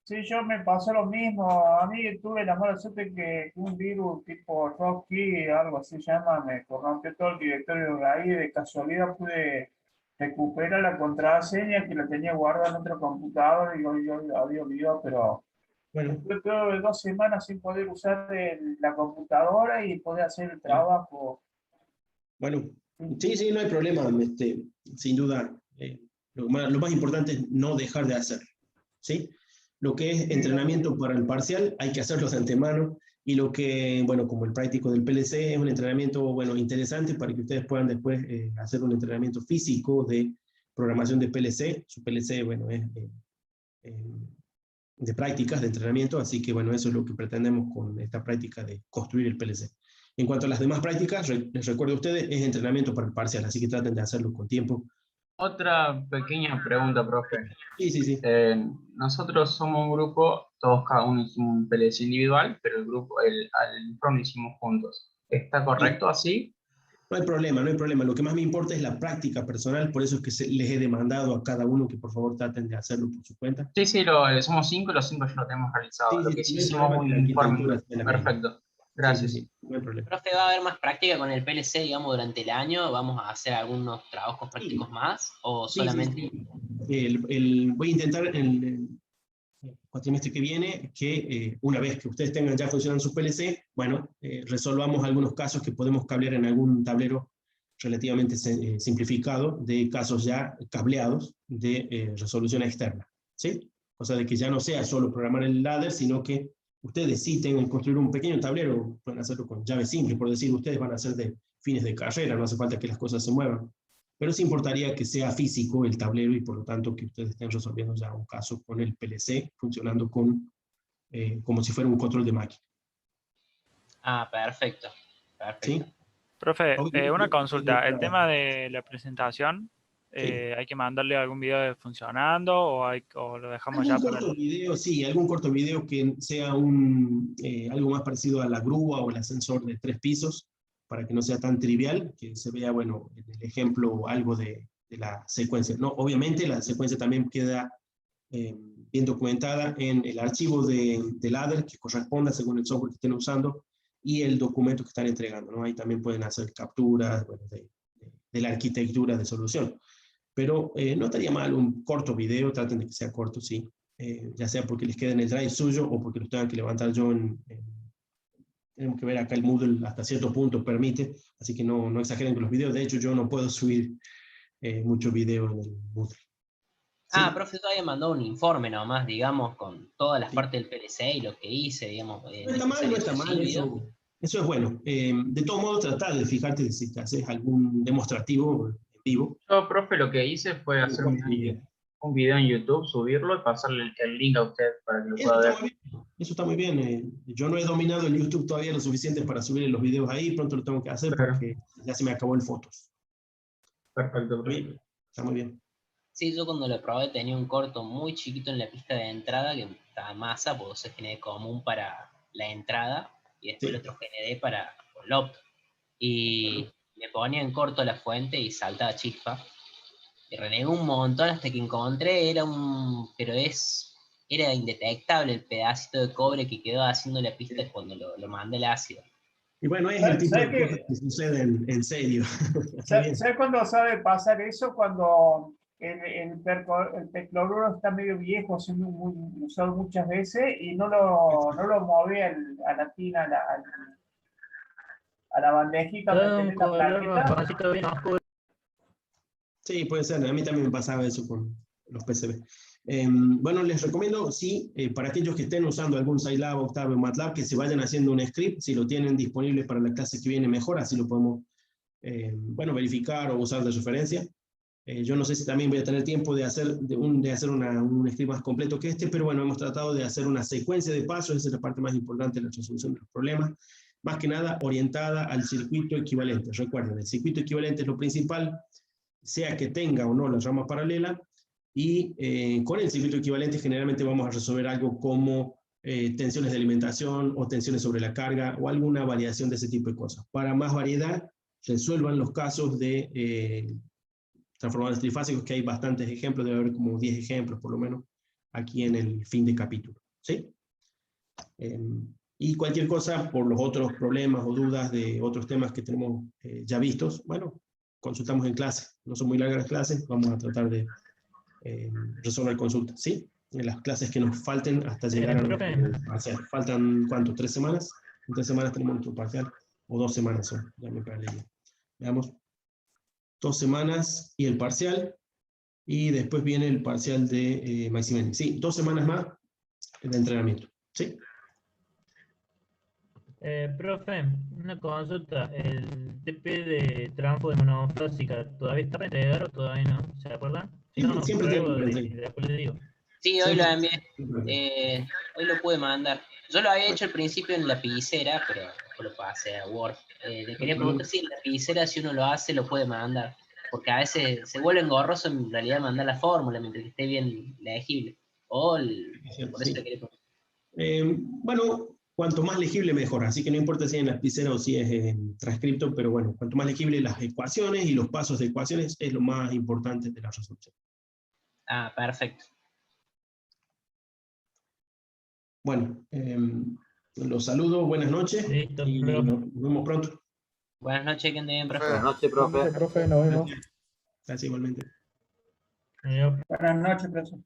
Sí, yo me pasó lo mismo. A mí tuve la mala suerte que un virus tipo Rocky, algo así se llama, me corrompió todo el directorio de ahí. De casualidad pude recuperar la contraseña que la tenía guardada en otro computador y yo la había olvidado, pero bueno, estuve 2 semanas sin poder usar la computadora y poder hacer el trabajo. Bueno, sí, no hay problema. Sin duda, lo más importante es no dejar de hacerlo. ¿Sí? Lo que es entrenamiento para el parcial hay que hacerlo de antemano, y lo que, bueno, como el práctico del PLC es un entrenamiento, bueno, interesante para que ustedes puedan después hacer un entrenamiento físico de programación de PLC. Su PLC, bueno, es de prácticas, de entrenamiento, así que, bueno, eso es lo que pretendemos con esta práctica de construir el PLC. En cuanto a las demás prácticas, les recuerdo a ustedes, es entrenamiento para el parcial, así que traten de hacerlo con tiempo. Otra pequeña pregunta, profe. Sí. Nosotros somos un grupo, todos cada uno hizo un PLC individual, pero el grupo, al PRO lo hicimos juntos. ¿Está correcto así? No hay problema. Lo que más me importa es la práctica personal, por eso es que les he demandado a cada uno que por favor traten de hacerlo por su cuenta. Sí, somos 5 y los 5 ya lo tenemos realizado. Lo que sí hicimos un informe. Perfecto. Gracias. Sí, no hay problema. Profe, ¿va a haber más práctica con el PLC, digamos, durante el año? ¿Vamos a hacer algunos trabajos prácticos más? ¿O solamente...? Voy a intentar el cuatrimestre que viene que una vez que ustedes tengan ya funcionando su PLC, bueno, resolvamos algunos casos que podemos cablear en algún tablero relativamente simplificado de casos ya cableados de resolución externa. ¿Sí? O sea, de que ya no sea solo programar el ladder, sino que ustedes sí tengan que construir un pequeño tablero, pueden hacerlo con llave simple, por decir, ustedes van a hacer de fines de carrera, no hace falta que las cosas se muevan. Pero sí importaría que sea físico el tablero y por lo tanto que ustedes estén resolviendo ya un caso con el PLC, funcionando como si fuera un control de máquina. Ah, perfecto. ¿Sí? Profe, una consulta. El tema de la presentación, ¿hay que mandarle algún video funcionando o lo dejamos ya para el... Video, sí, algún corto video que sea algo más parecido a la grúa o el ascensor de 3 pisos, para que no sea tan trivial, que se vea, bueno, en el ejemplo algo de la secuencia. No, obviamente la secuencia también queda bien documentada en el archivo de ladder que corresponda según el software que estén usando y el documento que están entregando, ¿no? Ahí también pueden hacer capturas, bueno, de la arquitectura de solución. Pero no estaría mal un corto video, traten de que sea corto, sí, ya sea porque les quede en el drive suyo o porque lo tengan que levantar yo tenemos que ver acá el Moodle hasta cierto punto permite, así que no exageren con los videos. De hecho, yo no puedo subir mucho video en el Moodle. Ah, profe, todavía mandó un informe nomás, digamos, con todas las partes del PLC y lo que hice, digamos. No está mal, no está mal, eso es bueno. De todos modos, tratar de fijarte si te haces algún demostrativo en vivo. Yo, profe, lo que hice fue hacer un video en YouTube, subirlo y pasarle el link a usted para que lo pueda ver. Eso está muy bien. Yo no he dominado el YouTube todavía lo suficiente para subir los videos ahí, pronto lo tengo que hacer porque ya se me acabó el fotos. Perfecto. Está muy bien. Sí, yo cuando lo probé tenía un corto muy chiquito en la pista de entrada que estaba masa, pues se GND común para la entrada y después el otro GND para el opto. Y le ponía en corto la fuente y saltaba chispa. Y renegué un montón hasta que encontré, era indetectable el pedacito de cobre que quedó haciendo la pista cuando lo mandé al ácido. Y bueno, es el tipo de cosas que suceden en serio. ¿Sabes cuándo sabe pasar eso? Cuando el percloruro está medio viejo, siendo usado muchas veces, y no lo mueve a la tina, a la bandejita donde tiene la plaqueta. Sí, puede ser. A mí también me pasaba eso con los PCB. Bueno, les recomiendo, sí, para aquellos que estén usando algún Scilab, Octave o MATLAB, que se vayan haciendo un script, si lo tienen disponible para la clase que viene mejor, así lo podemos, verificar o usar de referencia. Yo no sé si también voy a tener tiempo de hacer un script más completo que este, pero bueno, hemos tratado de hacer una secuencia de pasos, esa es la parte más importante de la resolución de los problemas, más que nada orientada al circuito equivalente. Recuerden, el circuito equivalente es lo principal, sea que tenga o no la rama paralela, y con el circuito equivalente generalmente vamos a resolver algo como tensiones de alimentación o tensiones sobre la carga o alguna variación de ese tipo de cosas. Para más variedad, resuelvan los casos de transformadores trifásicos, que hay bastantes ejemplos, debe haber como 10 ejemplos por lo menos aquí en el fin de capítulo. ¿Sí? Y cualquier cosa por los otros problemas o dudas de otros temas que tenemos ya vistos, bueno, consultamos en clase. No son muy largas las clases, vamos a tratar de resolver consultas, ¿sí? En las clases que nos falten hasta llegar a parcial. ¿Faltan cuánto? ¿3 semanas? En 3 semanas tenemos nuestro parcial, o 2 semanas son, ya me perdí. Veamos. 2 semanas y el parcial, y después viene el parcial de Maximiliano. Sí, 2 semanas más de entrenamiento, ¿sí? Profe, una consulta. ¿El TP de Transfo de monofásica todavía está para entregar o todavía no? ¿Se acuerdan? Siempre Pruebo después le digo. Sí, hoy lo envié. Hoy lo pude mandar. Yo lo había hecho al principio en la lapicera, pero después lo pasé a Word. Le quería preguntar si en la lapicera, si uno lo hace, lo puede mandar. Porque a veces se vuelve engorroso en realidad mandar la fórmula mientras que esté bien legible. Por eso le quería preguntar. Bueno, cuanto más legible mejor, así que no importa si es en lapicera o si es en transcripto, pero bueno, cuanto más legible las ecuaciones y los pasos de ecuaciones es lo más importante de la resolución. Ah, perfecto. Bueno, los saludo, buenas noches, y nos vemos pronto. Buenas noches, que anden bien, profe. Buenas noches, profe. Profe, nos vemos. Gracias igualmente. Buenas noches, profesor.